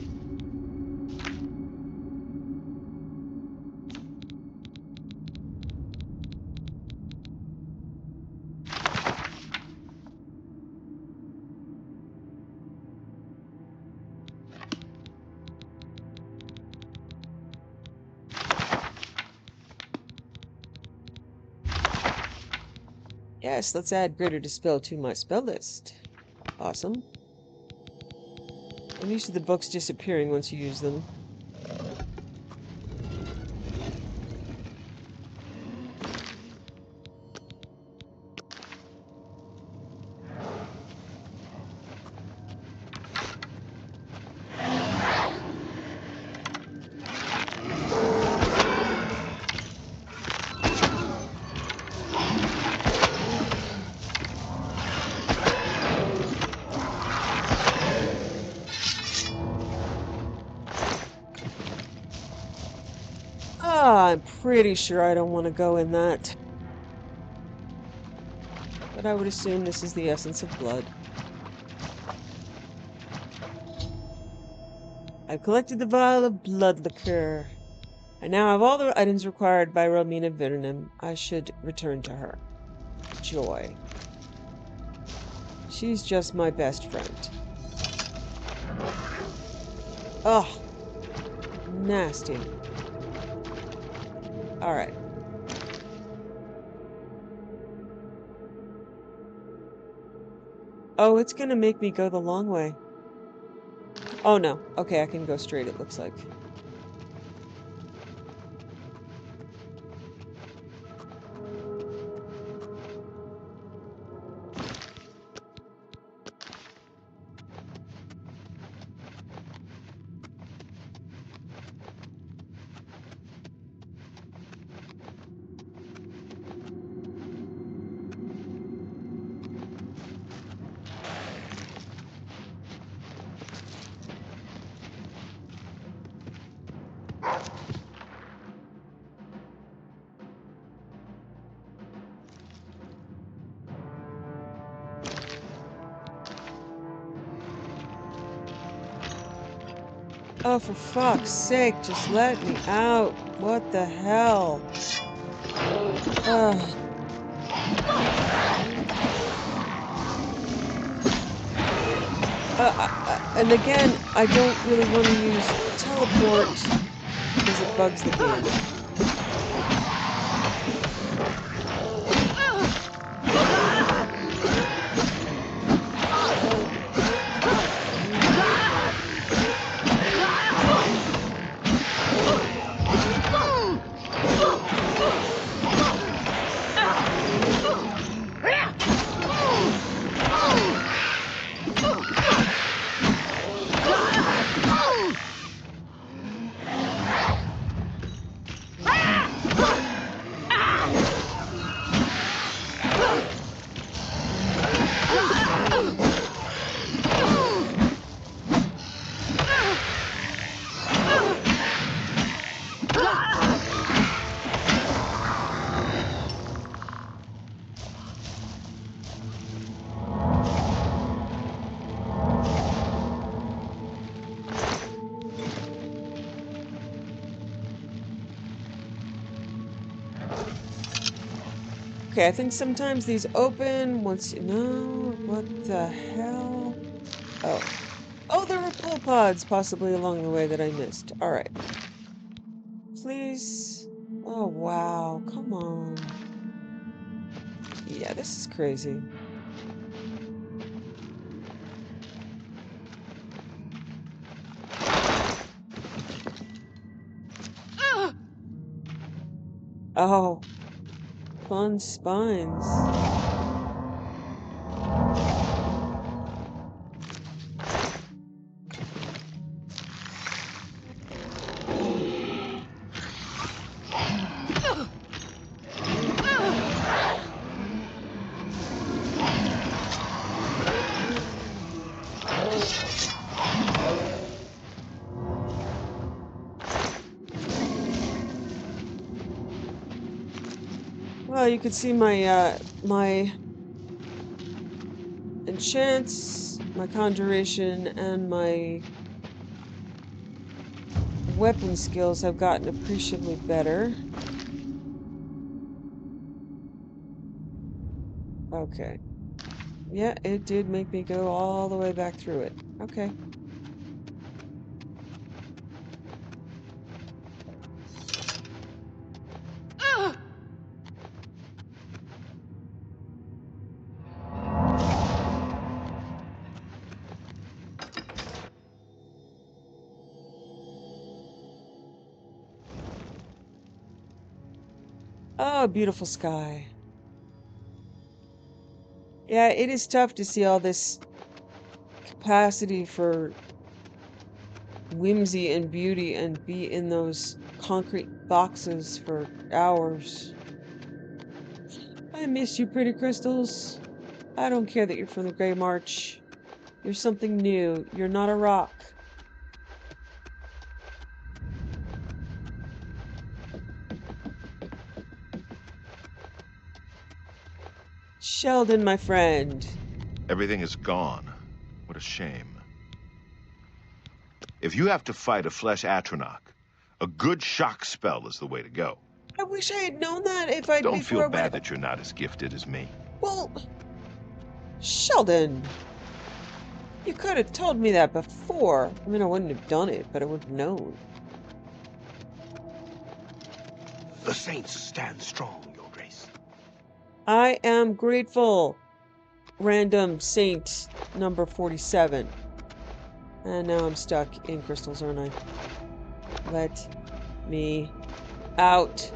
Yes, let's add Greater Dispel to my spell list. Awesome. I'm used to the books disappearing once you use them. Ah, I'm pretty sure I don't want to go in that. But I would assume this is the essence of blood. I've collected the vial of blood liquor. I now have all the items required by Romina Virnem. I should return to her. Joy. She's just my best friend. Ugh. Nasty. Alright. Oh, it's gonna make me go the long way. Oh no. Okay, I can go straight, it looks like. Oh, for fuck's sake, just let me out. What the hell? Ugh. And again, I don't really want to use teleport because it bugs the game. Okay, I think sometimes these open once you know what the hell. Oh. Oh, there were pull pods possibly along the way that I missed. Alright. Please. Oh, wow. Come on. Yeah, this is crazy. Oh. Fun spines. Well, you could see my enchants, my conjuration, and my weapon skills have gotten appreciably better. Okay. Yeah, it did make me go all the way back through it. Okay. Oh, beautiful sky. Yeah, it is tough to see all this capacity for whimsy and beauty and be in those concrete boxes for hours. I miss you, pretty crystals. I don't care that you're from the Grey March. You're something new. You're not a rock. Sheldon, my friend. Everything is gone. What a shame. If you have to fight a flesh Atronach, a good shock spell is the way to go. I wish I had known that if I Don't before feel I bad went. that you're not as gifted as me. Well, Sheldon, you could have told me that before. I mean, I wouldn't have done it, but I would have known. The saints stand strong, Your Grace. I am grateful. random saint number 47. And now I'm stuck in crystals, aren't I? Let me out.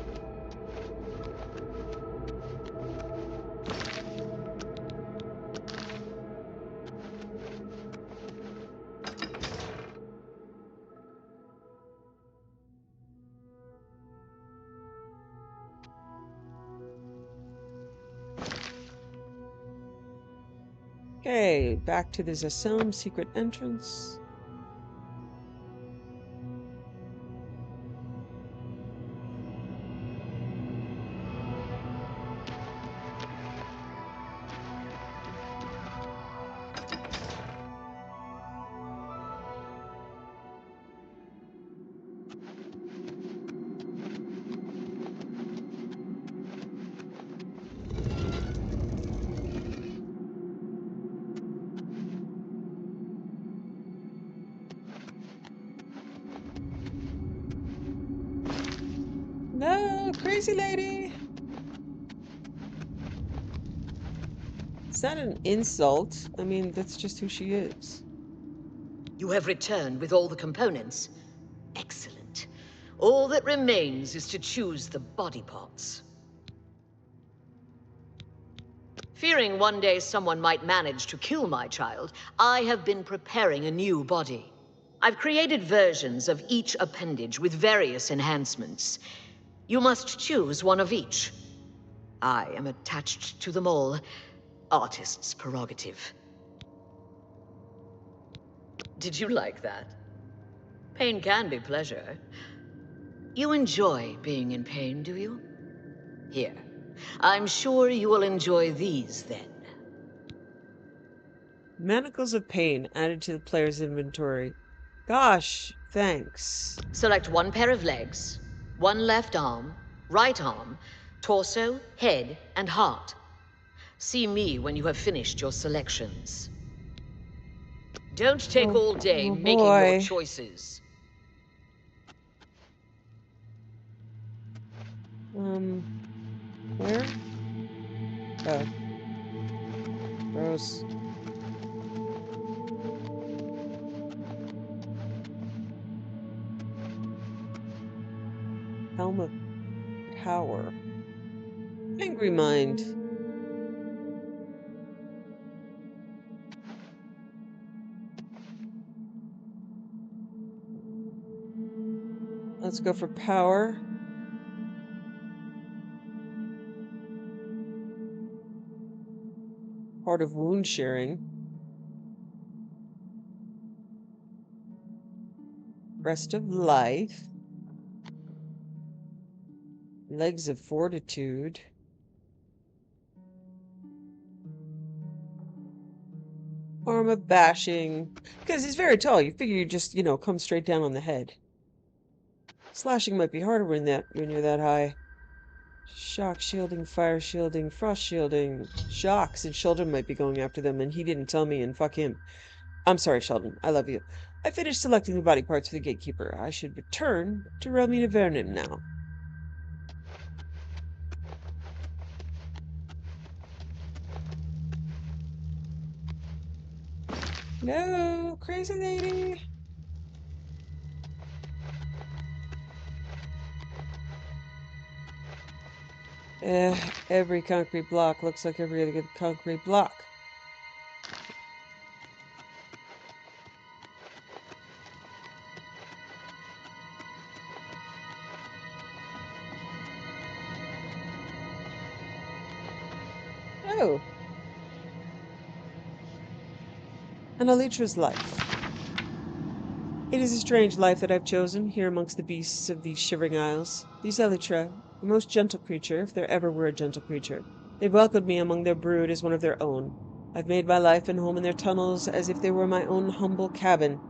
Okay, back to the Zasselm secret entrance. No, crazy lady! It's not an insult. I mean, that's just who she is. You have returned with all the components. Excellent. All that remains is to choose the body parts. Fearing one day someone might manage to kill my child, I have been preparing a new body. I've created versions of each appendage with various enhancements. You must choose one of each. I am attached to them all. Artist's prerogative. Did you like that? Pain can be pleasure. You enjoy being in pain, do you? Here. I'm sure you will enjoy these then. Manacles of pain added to the player's inventory. Gosh, thanks. Select one pair of legs, one left arm, right arm, torso, head, and heart. See me when you have finished your selections. Don't take all day making your choices. Where? Oh. Gross. Helm of Power. Angry Mind. Let's go for power. Part of wound sharing. Rest of life. Legs of fortitude. Arm of bashing. Because he's very tall. You figure you just, come straight down on the head. Slashing might be harder when you're that high. Shock shielding, fire shielding, frost shielding. Shocks and Sheldon might be going after them, and he didn't tell me, and fuck him. I'm sorry, Sheldon. I love you. I finished selecting the body parts for the gatekeeper. I should return to Romina Vernon now. No, crazy lady. Every concrete block looks like every other good concrete block. Oh. An Elytra's life. It is a strange life that I've chosen, here amongst the beasts of these shivering isles. These Elytra, a most gentle creature, if there ever were a gentle creature. They've welcomed me among their brood as one of their own. I've made my life and home in their tunnels as if they were my own humble cabin.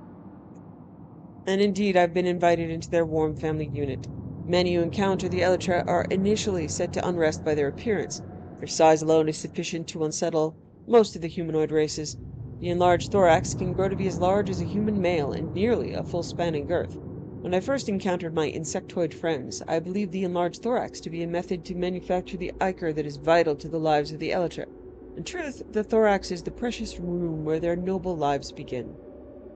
And indeed, I've been invited into their warm family unit. Many who encounter the Elytra are initially set to unrest by their appearance. Their size alone is sufficient to unsettle most of the humanoid races. The enlarged thorax can grow to be as large as a human male and nearly a full span in girth. When I first encountered my insectoid friends, I believed the enlarged thorax to be a method to manufacture the ichor that is vital to the lives of the Elytra. In truth, the thorax is the precious room where their noble lives begin.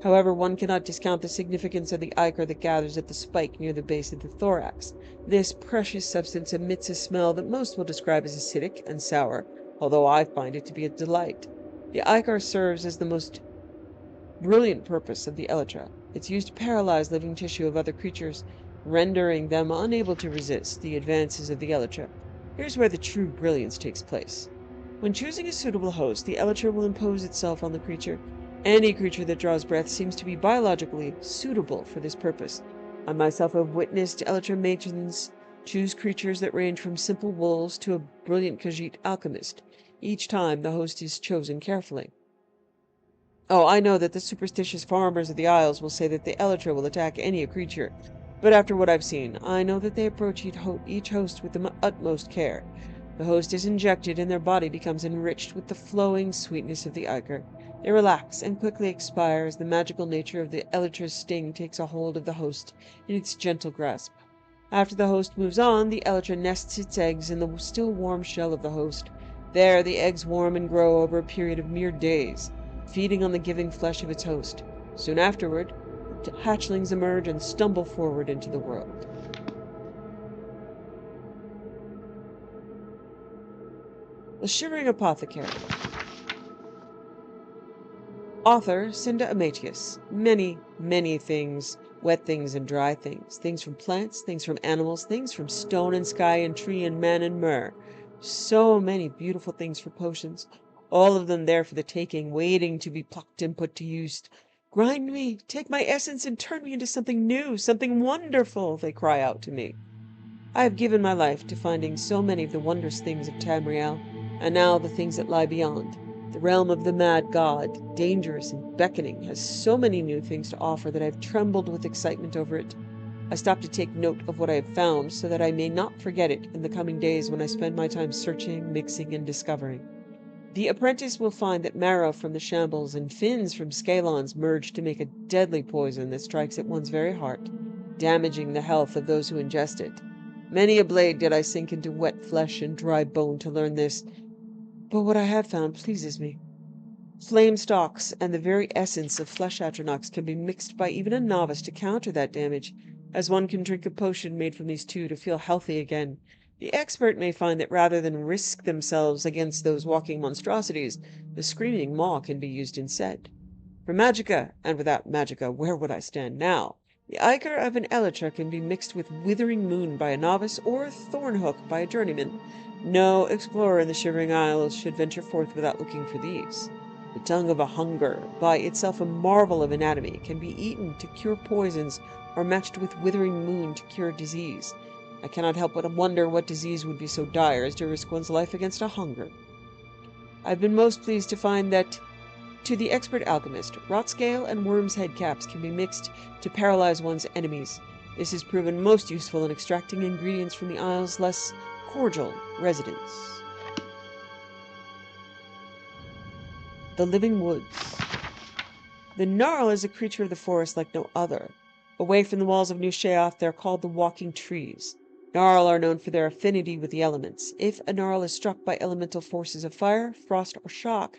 However, one cannot discount the significance of the ichor that gathers at the spike near the base of the thorax. This precious substance emits a smell that most will describe as acidic and sour, although I find it to be a delight. The ichor serves as the most brilliant purpose of the elytra. It's used to paralyze living tissue of other creatures, rendering them unable to resist the advances of the elytra. Here's where the true brilliance takes place. When choosing a suitable host, the elytra will impose itself on the creature. Any creature that draws breath seems to be biologically suitable for this purpose. I myself have witnessed elytra matrons choose creatures that range from simple wolves to a brilliant Khajiit alchemist. Each time the host is chosen carefully. Oh, I know that the superstitious farmers of the Isles will say that the elytra will attack any creature, but after what I've seen, I know that they approach each host with the utmost care. The host is injected and their body becomes enriched with the flowing sweetness of the ichor. They relax and quickly expire as the magical nature of the elytra's sting takes a hold of the host in its gentle grasp. After the host moves on, the elytra nests its eggs in the still warm shell of the host. There the eggs warm and grow over a period of mere days, feeding on the giving flesh of its host. Soon afterward, the hatchlings emerge and stumble forward into the world. The Shivering Apothecary. Author Cinda Amatius. Many, many things, wet things and dry things. Things from plants, things from animals, things from stone and sky and tree and man and myrrh. So many beautiful things for potions. All of them there for the taking, waiting to be plucked and put to use. Grind me, take my essence and turn me into something new, something wonderful, they cry out to me. I have given my life to finding so many of the wondrous things of Tamriel, and now the things that lie beyond. The realm of the mad god, dangerous and beckoning, has so many new things to offer that I have trembled with excitement over it. I stop to take note of what I have found so that I may not forget it in the coming days when I spend my time searching, mixing, and discovering. The apprentice will find that marrow from the shambles and fins from scalons merge to make a deadly poison that strikes at one's very heart, damaging the health of those who ingest it. Many a blade did I sink into wet flesh and dry bone to learn this, but what I have found pleases me. Flame stalks and the very essence of flesh atronachs can be mixed by even a novice to counter that damage, as one can drink a potion made from these two to feel healthy again. The expert may find that rather than risk themselves against those walking monstrosities, the screaming maw can be used instead. For magica, and without magica, where would I stand now? The ichor of an elytra can be mixed with withering moon by a novice or thornhook by a journeyman. No explorer in the Shivering Isles should venture forth without looking for these. The tongue of a hunger, by itself a marvel of anatomy, can be eaten to cure poisons or matched with withering moon to cure disease. I cannot help but wonder what disease would be so dire as to risk one's life against a hunger. I've been most pleased to find that to the expert alchemist, rot scale and worm's head caps can be mixed to paralyze one's enemies. This has proven most useful in extracting ingredients from the Isle's less cordial residents. The Living Woods. The Gnarl is a creature of the forest like no other. Away from the walls of New Sheoth, they are called the Walking Trees. Gnarl are known for their affinity with the elements. If a Gnarl is struck by elemental forces of fire, frost, or shock,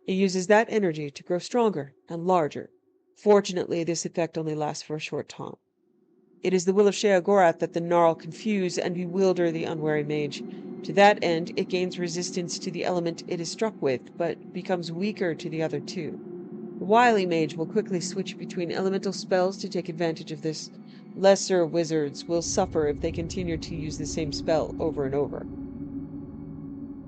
it uses that energy to grow stronger and larger. Fortunately, this effect only lasts for a short time. It is the will of Sheogorath that the Gnarl confuse and bewilder the unwary mage. To that end, it gains resistance to the element it is struck with, but becomes weaker to the other two. The wily mage will quickly switch between elemental spells to take advantage of this. Lesser wizards will suffer if they continue to use the same spell over and over.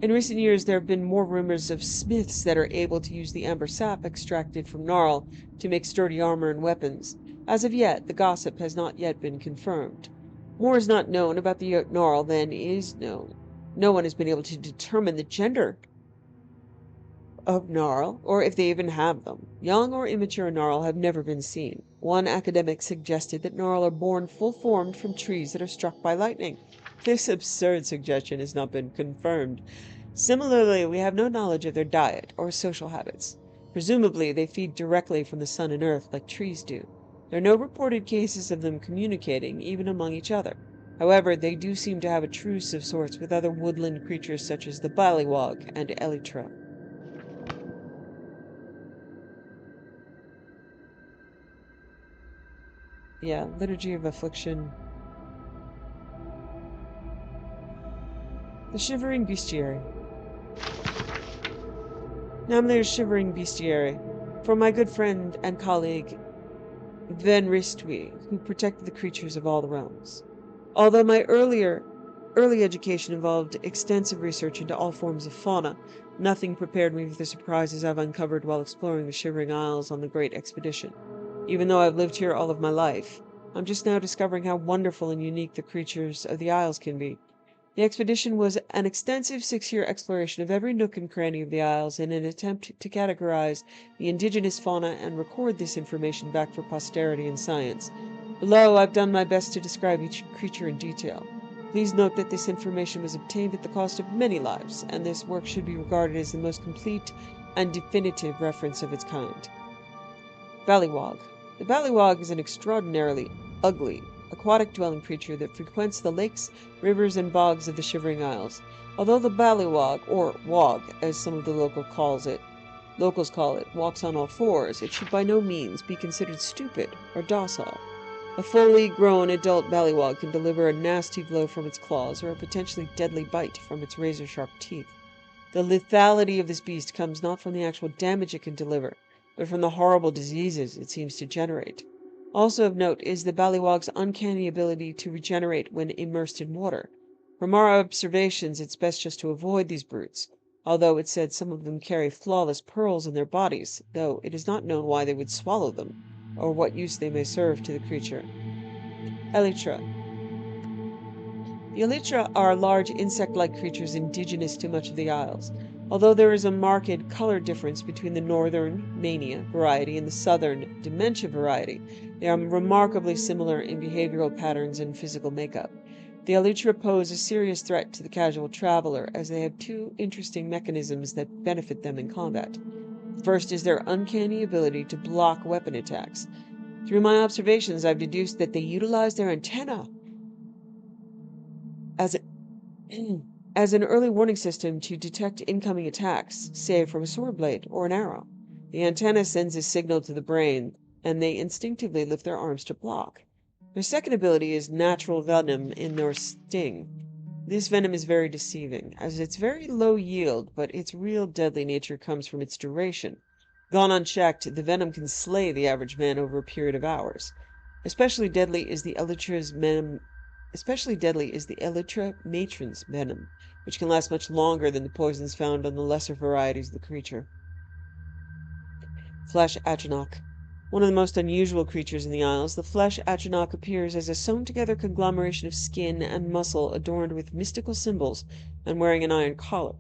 In recent years, there have been more rumors of smiths that are able to use the amber sap extracted from Gnarl to make sturdy armor and weapons. As of yet, the gossip has not yet been confirmed. More is not known about the Gnarl than is known. No one has been able to determine the gender of Gnarl, or if they even have them. Young or immature Gnarl have never been seen. One academic suggested that Gnarl are born full-formed from trees that are struck by lightning. This absurd suggestion has not been confirmed. Similarly, we have no knowledge of their diet or social habits. Presumably, they feed directly from the sun and earth like trees do. There are no reported cases of them communicating, even among each other. However, they do seem to have a truce of sorts with other woodland creatures such as the ballywog and elytra. Yeah, Liturgy of Affliction. The Shivering Bestiary. Namler's Shivering Bestiary. For my good friend and colleague, Ven Ristwi, who protected the creatures of all the realms. Although my early education involved extensive research into all forms of fauna, nothing prepared me for the surprises I've uncovered while exploring the Shivering Isles on the Great Expedition. Even though I've lived here all of my life, I'm just now discovering how wonderful and unique the creatures of the Isles can be. The expedition was an extensive 6-year exploration of every nook and cranny of the Isles in an attempt to categorize the indigenous fauna and record this information back for posterity and science. Below, I've done my best to describe each creature in detail. Please note that this information was obtained at the cost of many lives, and this work should be regarded as the most complete and definitive reference of its kind. Ballywog. The ballywog is an extraordinarily ugly, aquatic dwelling creature that frequents the lakes, rivers, and bogs of the Shivering Isles. Although the ballywog, or wog, as some of the locals call it, walks on all fours, it should by no means be considered stupid or docile. A fully grown adult ballywog can deliver a nasty blow from its claws or a potentially deadly bite from its razor-sharp teeth. The lethality of this beast comes not from the actual damage it can deliver, but from the horrible diseases it seems to generate. Also of note is the ballywog's uncanny ability to regenerate when immersed in water. From our observations, it's best just to avoid these brutes, although it's said some of them carry flawless pearls in their bodies, though it is not known why they would swallow them, or what use they may serve to the creature. Elytra. The elytra are large insect-like creatures indigenous to much of the Isles. Although there is a marked color difference between the northern mania variety and the southern dementia variety, they are remarkably similar in behavioral patterns and physical makeup. The elytra pose a serious threat to the casual traveler, as they have two interesting mechanisms that benefit them in combat. First is their uncanny ability to block weapon attacks. Through my observations, I've deduced that they utilize their antenna as as an early warning system to detect incoming attacks, say from a sword blade or an arrow. The antenna sends a signal to the brain, and they instinctively lift their arms to block. Their second ability is natural venom in their sting. This venom is very deceiving, as it's very low yield, but its real deadly nature comes from its duration. Gone unchecked, the venom can slay the average man over a period of hours. Especially deadly is the elytra matron's venom, which can last much longer than the poisons found on the lesser varieties of the creature. Flesh Atronach. One of the most unusual creatures in the Isles, the flesh Atronach appears as a sewn-together conglomeration of skin and muscle adorned with mystical symbols and wearing an iron collar.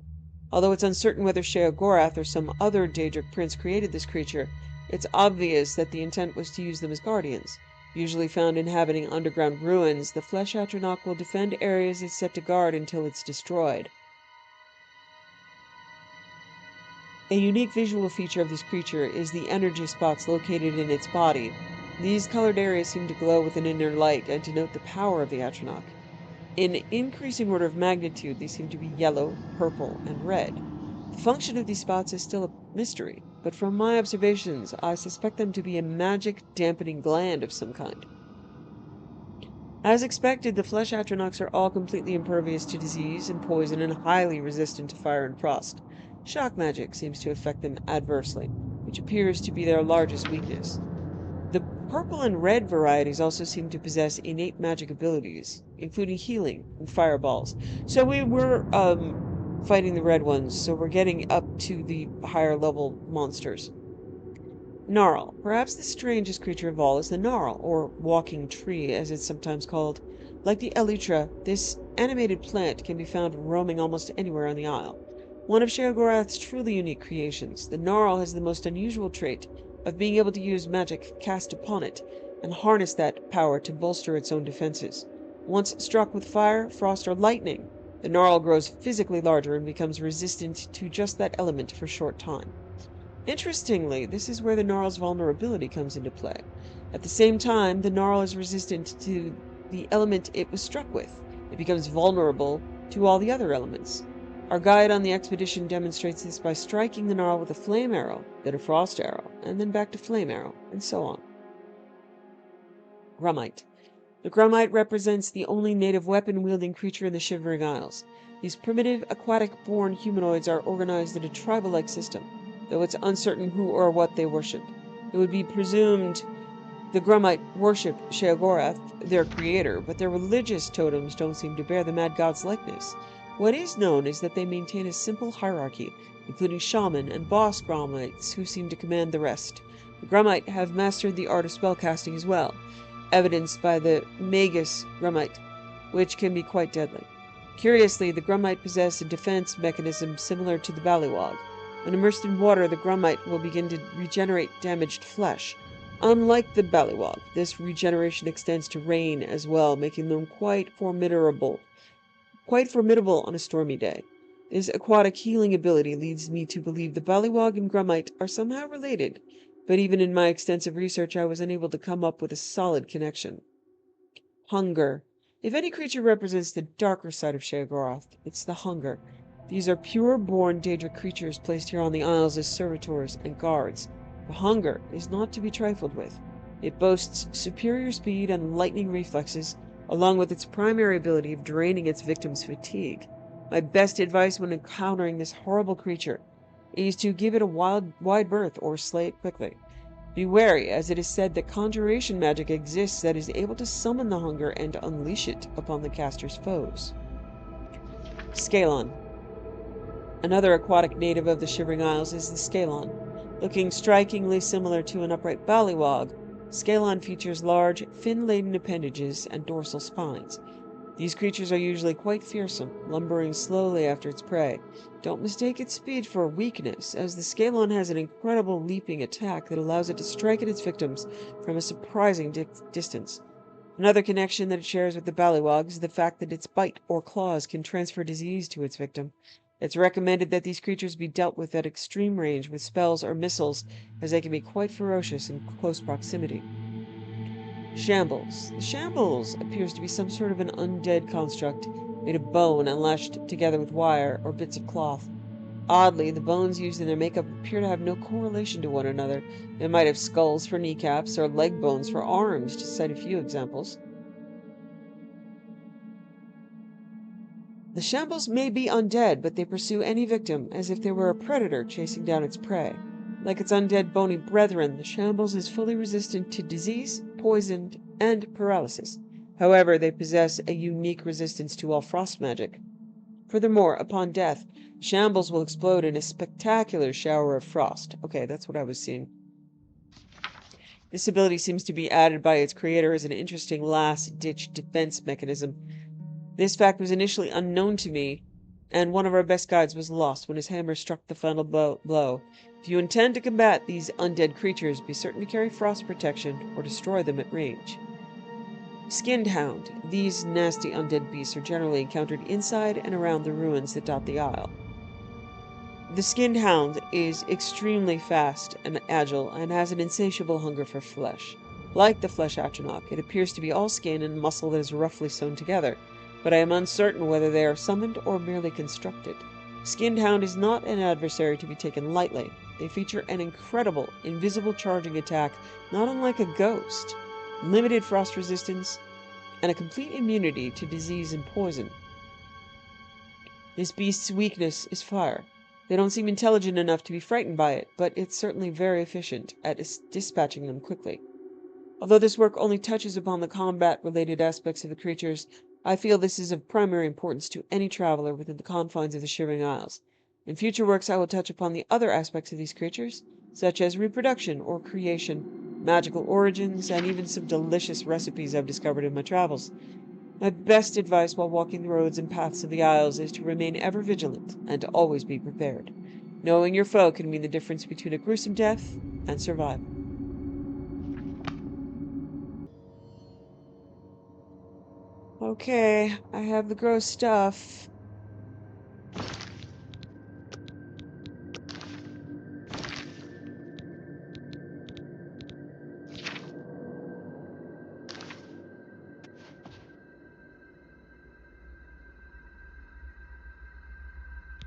Although it's uncertain whether Sheogorath or some other Daedric prince created this creature, it's obvious that the intent was to use them as guardians. Usually found inhabiting underground ruins, the flesh Atronach will defend areas it's set to guard until it's destroyed. A unique visual feature of this creature is the energy spots located in its body. These colored areas seem to glow with an inner light and denote the power of the Atronach. In increasing order of magnitude, they seem to be yellow, purple, and red. The function of these spots is still a mystery, but from my observations, I suspect them to be a magic dampening gland of some kind. As expected, the flesh Atronachs are all completely impervious to disease and poison and highly resistant to fire and frost. Shock magic seems to affect them adversely, which appears to be their largest weakness. The purple and red varieties also seem to possess innate magic abilities, including healing and fireballs. So we were fighting the red ones, so we're getting up to the higher level monsters. Gnarl. Perhaps the strangest creature of all is the gnarl, or walking tree, as it's sometimes called. Like the elytra, this animated plant can be found roaming almost anywhere on the isle. One of Sheogorath's truly unique creations, the gnarl has the most unusual trait of being able to use magic cast upon it, and harness that power to bolster its own defenses. Once struck with fire, frost, or lightning, the gnarl grows physically larger and becomes resistant to just that element for a short time. Interestingly, this is where the gnarl's vulnerability comes into play. At the same time, the gnarl is resistant to the element it was struck with. It becomes vulnerable to all the other elements. Our guide on the expedition demonstrates this by striking the gnarl with a flame arrow, then a frost arrow, and then back to flame arrow, and so on. Grummite. The Grummite represents the only native weapon-wielding creature in the Shivering Isles. These primitive, aquatic-born humanoids are organized in a tribal-like system, though it's uncertain who or what they worship. It would be presumed the Grummite worship Sheogorath, their creator, but their religious totems don't seem to bear the mad god's likeness. What is known is that they maintain a simple hierarchy, including shaman and boss Grummites who seem to command the rest. The Grummite have mastered the art of spellcasting as well, evidenced by the Magus Grummite, which can be quite deadly. Curiously, the Grummite possess a defense mechanism similar to the Ballywog. When immersed in water, the Grummite will begin to regenerate damaged flesh. Unlike the Ballywog, this regeneration extends to rain as well, making them quite formidable on a stormy day. This aquatic healing ability leads me to believe the Ballywog and Grummite are somehow related, but even in my extensive research I was unable to come up with a solid connection. Hunger. If any creature represents the darker side of Sheogorath, it's the Hunger. These are pure-born Daedric creatures placed here on the Isles as servitors and guards. The Hunger is not to be trifled with. It boasts superior speed and lightning reflexes, along with its primary ability of draining its victims' fatigue. My best advice when encountering this horrible creature is to give it a wide berth or slay it quickly. Be wary, as it is said that conjuration magic exists that is able to summon the Hunger and unleash it upon the caster's foes. Scalon. Another aquatic native of the Shivering Isles is the Scalon. Looking strikingly similar to an upright ballywog, Scalon features large, fin-laden appendages and dorsal spines. These creatures are usually quite fearsome, lumbering slowly after its prey. Don't mistake its speed for weakness, as the Scalon has an incredible leaping attack that allows it to strike at its victims from a surprising distance. Another connection that it shares with the Ballywog is the fact that its bite or claws can transfer disease to its victim. It's recommended that these creatures be dealt with at extreme range with spells or missiles, as they can be quite ferocious in close proximity. Shambles. The Shambles appears to be some sort of an undead construct made of bone and lashed together with wire or bits of cloth. Oddly, the bones used in their makeup appear to have no correlation to one another. They might have skulls for kneecaps or leg bones for arms, to cite a few examples. The Shambles may be undead, but they pursue any victim as if they were a predator chasing down its prey. Like its undead bony brethren, the Shambles is fully resistant to disease, poison, and paralysis. However, they possess a unique resistance to all frost magic. Furthermore, upon death, Shambles will explode in a spectacular shower of frost. Okay, that's what I was seeing. This ability seems to be added by its creator as an interesting last-ditch defense mechanism. This fact was initially unknown to me, and one of our best guides was lost when his hammer struck the final blow. If you intend to combat these undead creatures, be certain to carry frost protection or destroy them at range. Skinned Hound. These nasty undead beasts are generally encountered inside and around the ruins that dot the isle. The Skinned Hound is extremely fast and agile and has an insatiable hunger for flesh. Like the Flesh Atronach, it appears to be all skin and muscle that is roughly sewn together, but I am uncertain whether they are summoned or merely constructed. Skinned Hound is not an adversary to be taken lightly. They feature an incredible, invisible charging attack, not unlike a ghost, limited frost resistance, and a complete immunity to disease and poison. This beast's weakness is fire. They don't seem intelligent enough to be frightened by it, but it's certainly very efficient at dispatching them quickly. Although this work only touches upon the combat-related aspects of the creatures, I feel this is of primary importance to any traveler within the confines of the Shivering Isles. In future works I will touch upon the other aspects of these creatures, such as reproduction or creation, magical origins, and even some delicious recipes I've discovered in my travels. My best advice while walking the roads and paths of the Isles is to remain ever vigilant and to always be prepared. Knowing your foe can mean the difference between a gruesome death and survival. Okay, I have the gross stuff.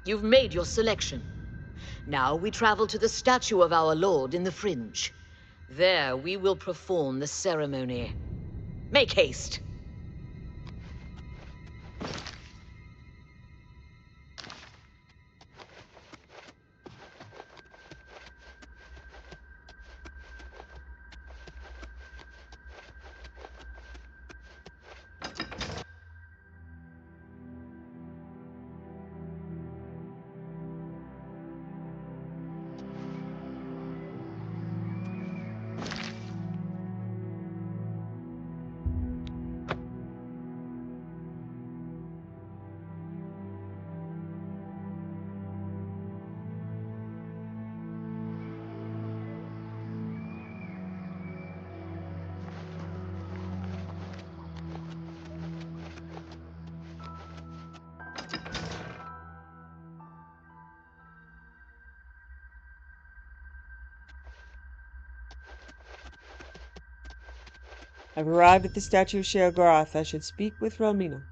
You've made your selection. Now we travel to the statue of our lord in the fringe. There we will perform the ceremony. Make haste. I've arrived at the statue of Sheogorath. I should speak with Romina.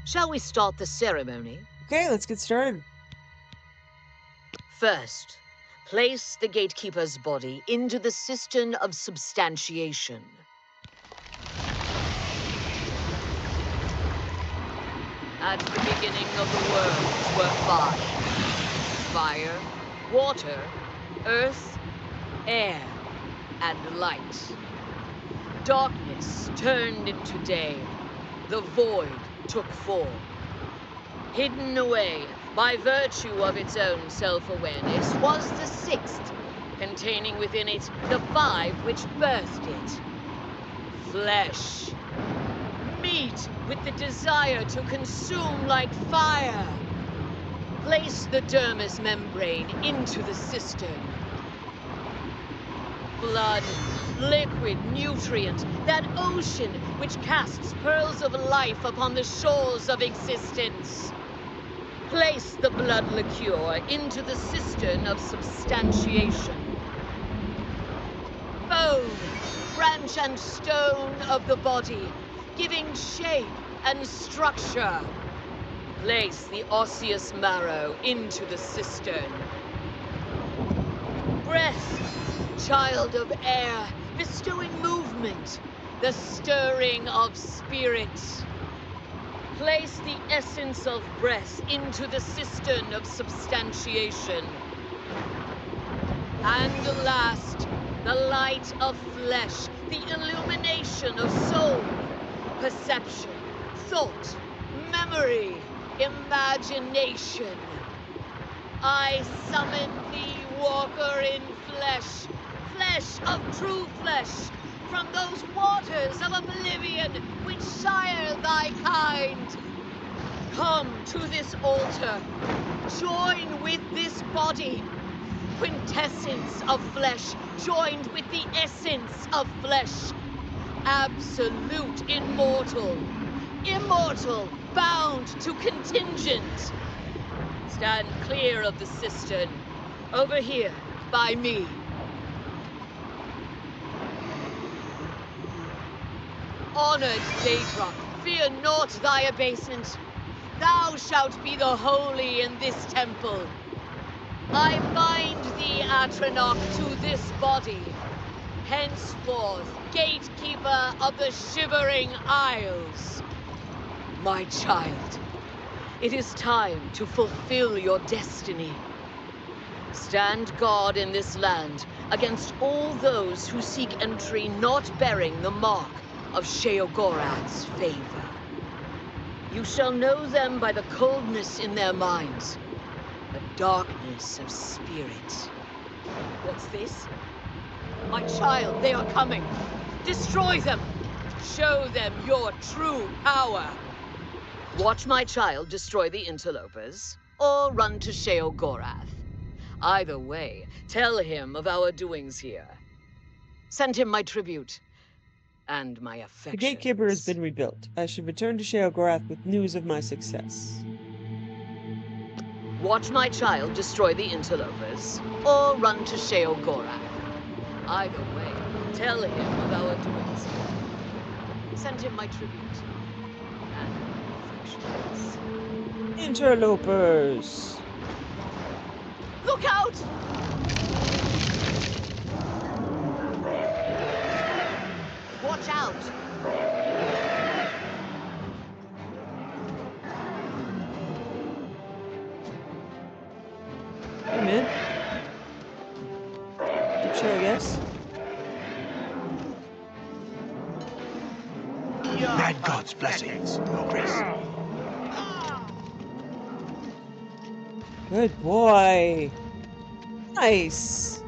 Shall we start the ceremony? Okay, let's get started. First, place the gatekeeper's body into the cistern of substantiation. At the beginning of the worlds were five: fire, water, earth, air, and light. Darkness turned into day. The void took form. Hidden away by virtue of its own self-awareness was the sixth, containing within it the five which birthed it. Flesh. Meat with the desire to consume like fire. Place the dermis membrane into the cistern. Blood, liquid, nutrient, that ocean which casts pearls of life upon the shores of existence. Place the blood liqueur into the cistern of substantiation. Bone, branch and stone of the body, giving shape and structure. Place the osseous marrow into the cistern. Breath, child of air, bestowing movement, the stirring of spirit. Place the essence of breath into the cistern of substantiation. And last, the light of flesh, the illumination of soul, perception, thought, memory, imagination. I summon thee, walker in flesh, flesh of true flesh, from those waters of oblivion which sire thy kind. Come to this altar, join with this body, quintessence of flesh joined with the essence of flesh, absolute immortal, immortal bound to contingent. Stand clear of the cistern, over here, by me. Honored Daedra, fear not thy abasement. Thou shalt be the holy in this temple. I bind thee, Atronach, to this body, henceforth gatekeeper of the Shivering Isles. My child, it is time to fulfill your destiny. Stand guard in this land against all those who seek entry not bearing the mark of Sheogorath's favor. You shall know them by the coldness in their minds, the darkness of spirit. What's this? My child, they are coming. Destroy them. Show them your true power. Watch my child destroy the interlopers, or run to Sheogorath. Either way, tell him of our doings here. Send him my tribute, and my affections. The gatekeeper has been rebuilt. I should return to Sheogorath with news of my success. Watch my child destroy the interlopers, or run to Sheogorath. Either way, tell him of our doings here. Send him my tribute. And affections. Interlopers. Look out! Watch out! Hey, man. Good show, yes? Mad God's blessings, Your Grace. Good boy. Nice.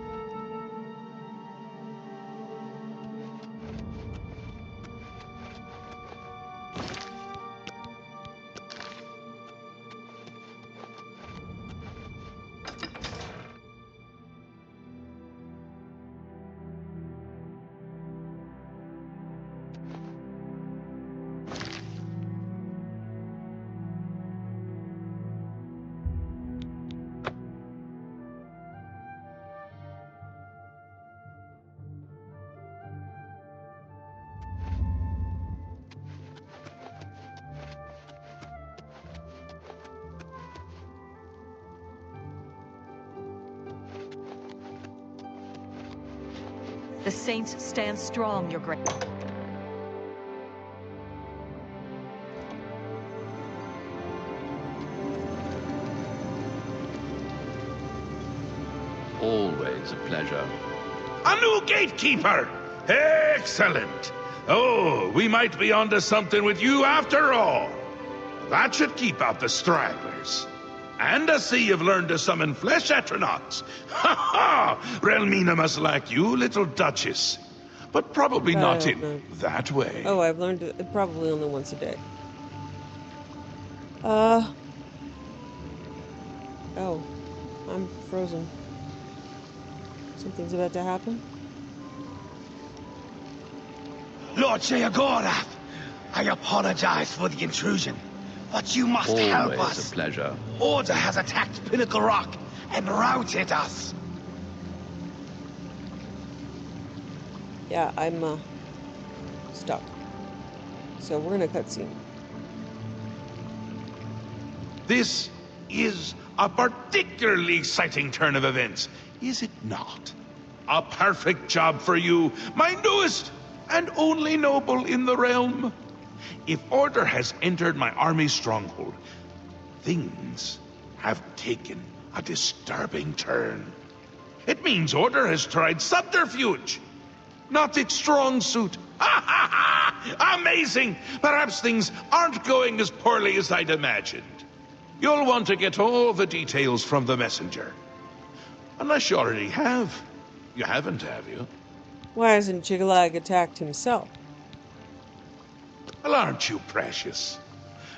The Saints stand strong, Your Grace. Always a pleasure. A new gatekeeper! Excellent! Oh, we might be onto something with you after all. That should keep out the stragglers. And I see you've learned to summon flesh atronachs. Ha ha! Relmina must like you, little Duchess. But probably not in that way. Oh, I've learned it probably only once a day. Oh, I'm frozen. Something's about to happen. Lord Sheogorath, I apologize for the intrusion, but you must help Always us. a pleasure. Order has attacked Pinnacle Rock and routed us. Yeah, I'm stuck. So we're in a cutscene. This is a particularly exciting turn of events, is it not? A perfect job for you, my newest and only noble in the realm. If Order has entered my army's stronghold, things have taken a disturbing turn. It means Order has tried subterfuge, not its strong suit. Ha ha ha! Amazing! Perhaps things aren't going as poorly as I'd imagined. You'll want to get all the details from the messenger. Unless you already have. You haven't, have you? Why hasn't Jiggalag attacked himself? Well, aren't you precious?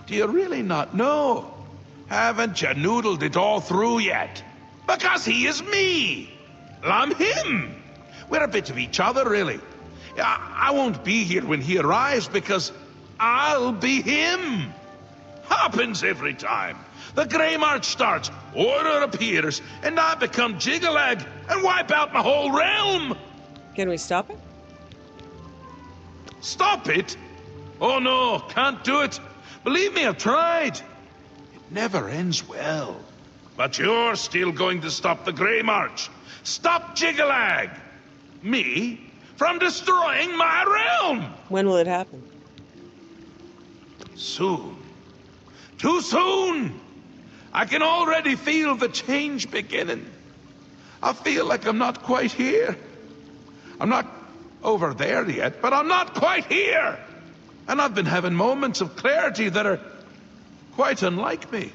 Do you really not know? Haven't you noodled it all through yet? Because he is me! Well, I'm him! We're a bit of each other, really. I won't be here when he arrives because I'll be him! Happens every time. The Grey March starts, Order appears, and I become Jiggalag and wipe out my whole realm! Can we stop it? Stop it? Oh no, can't do it. Believe me, I've tried. It never ends well. But you're still going to stop the Grey March. Stop Jiggalag! Me? From destroying my realm! When will it happen? Soon. Too soon! I can already feel the change beginning. I feel like I'm not quite here. I'm not over there yet, but I'm not quite here! And I've been having moments of clarity that are quite unlike me.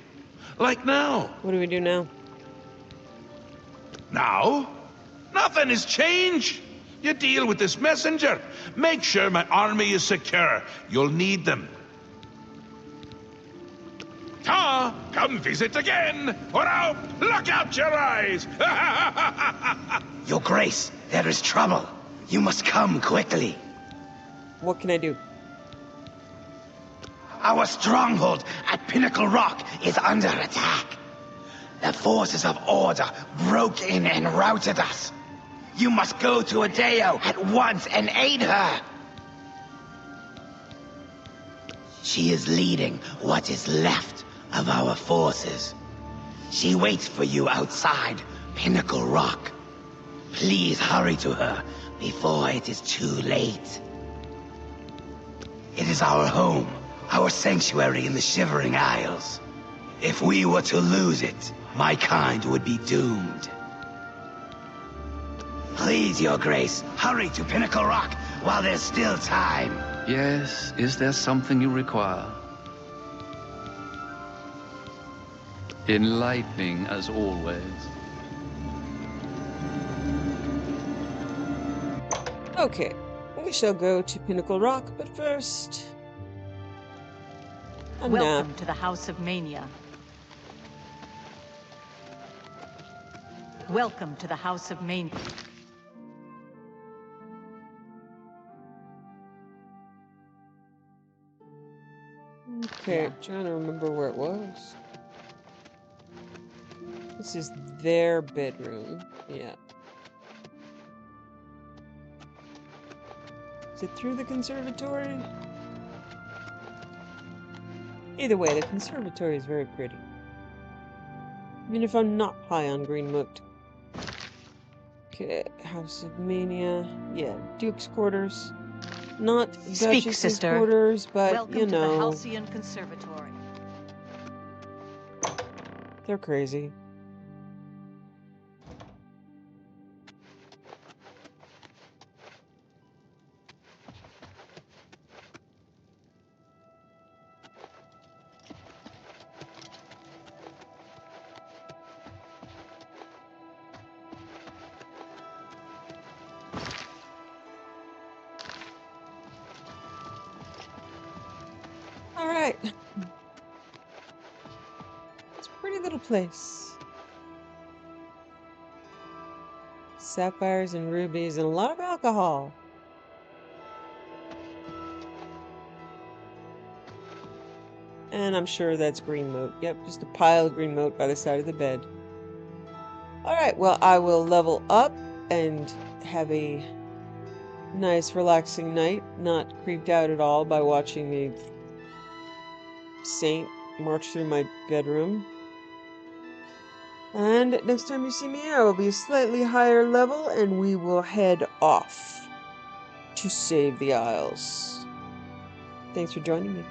Like now. What do we do now? Now? Nothing has changed. You deal with this messenger. Make sure my army is secure. You'll need them. Ta! Come visit again! Or I'll pluck out your eyes! Your Grace, there is trouble. You must come quickly. What can I do? Our stronghold at Pinnacle Rock is under attack. The forces of Order broke in and routed us. You must go to Adeo at once and aid her. She is leading what is left of our forces. She waits for you outside Pinnacle Rock. Please hurry to her before it is too late. It is our home, our sanctuary in the Shivering Isles. If we were to lose it, my kind would be doomed. Please, Your Grace, hurry to Pinnacle Rock while there's still time. Yes, is there something you require? Enlightening as always. Okay, we shall go to Pinnacle Rock, but first... a nap. Welcome to the House of Mania. Welcome to the House of Mania. Okay, Yeah. trying to remember where it was. This is their bedroom. Yeah. Is it through the conservatory? Either way, the conservatory is very pretty. Even if I'm not high on green moat. Okay, House of Mania. Yeah, Duke's quarters. Not Speak, Duchess's sister. quarters, but Welcome you to the know, Halcyon Conservatory. they're crazy. All right. It's a pretty little place. Sapphires and rubies and a lot of alcohol. And I'm sure that's green moat. Yep, just a pile of green moat by the side of the bed. Alright, well, I will level up and have a nice, relaxing night. Not creeped out at all by watching the saint march through my bedroom. And next time you see me, I will be a slightly higher level, and we will head off to save the Isles. Thanks for joining me.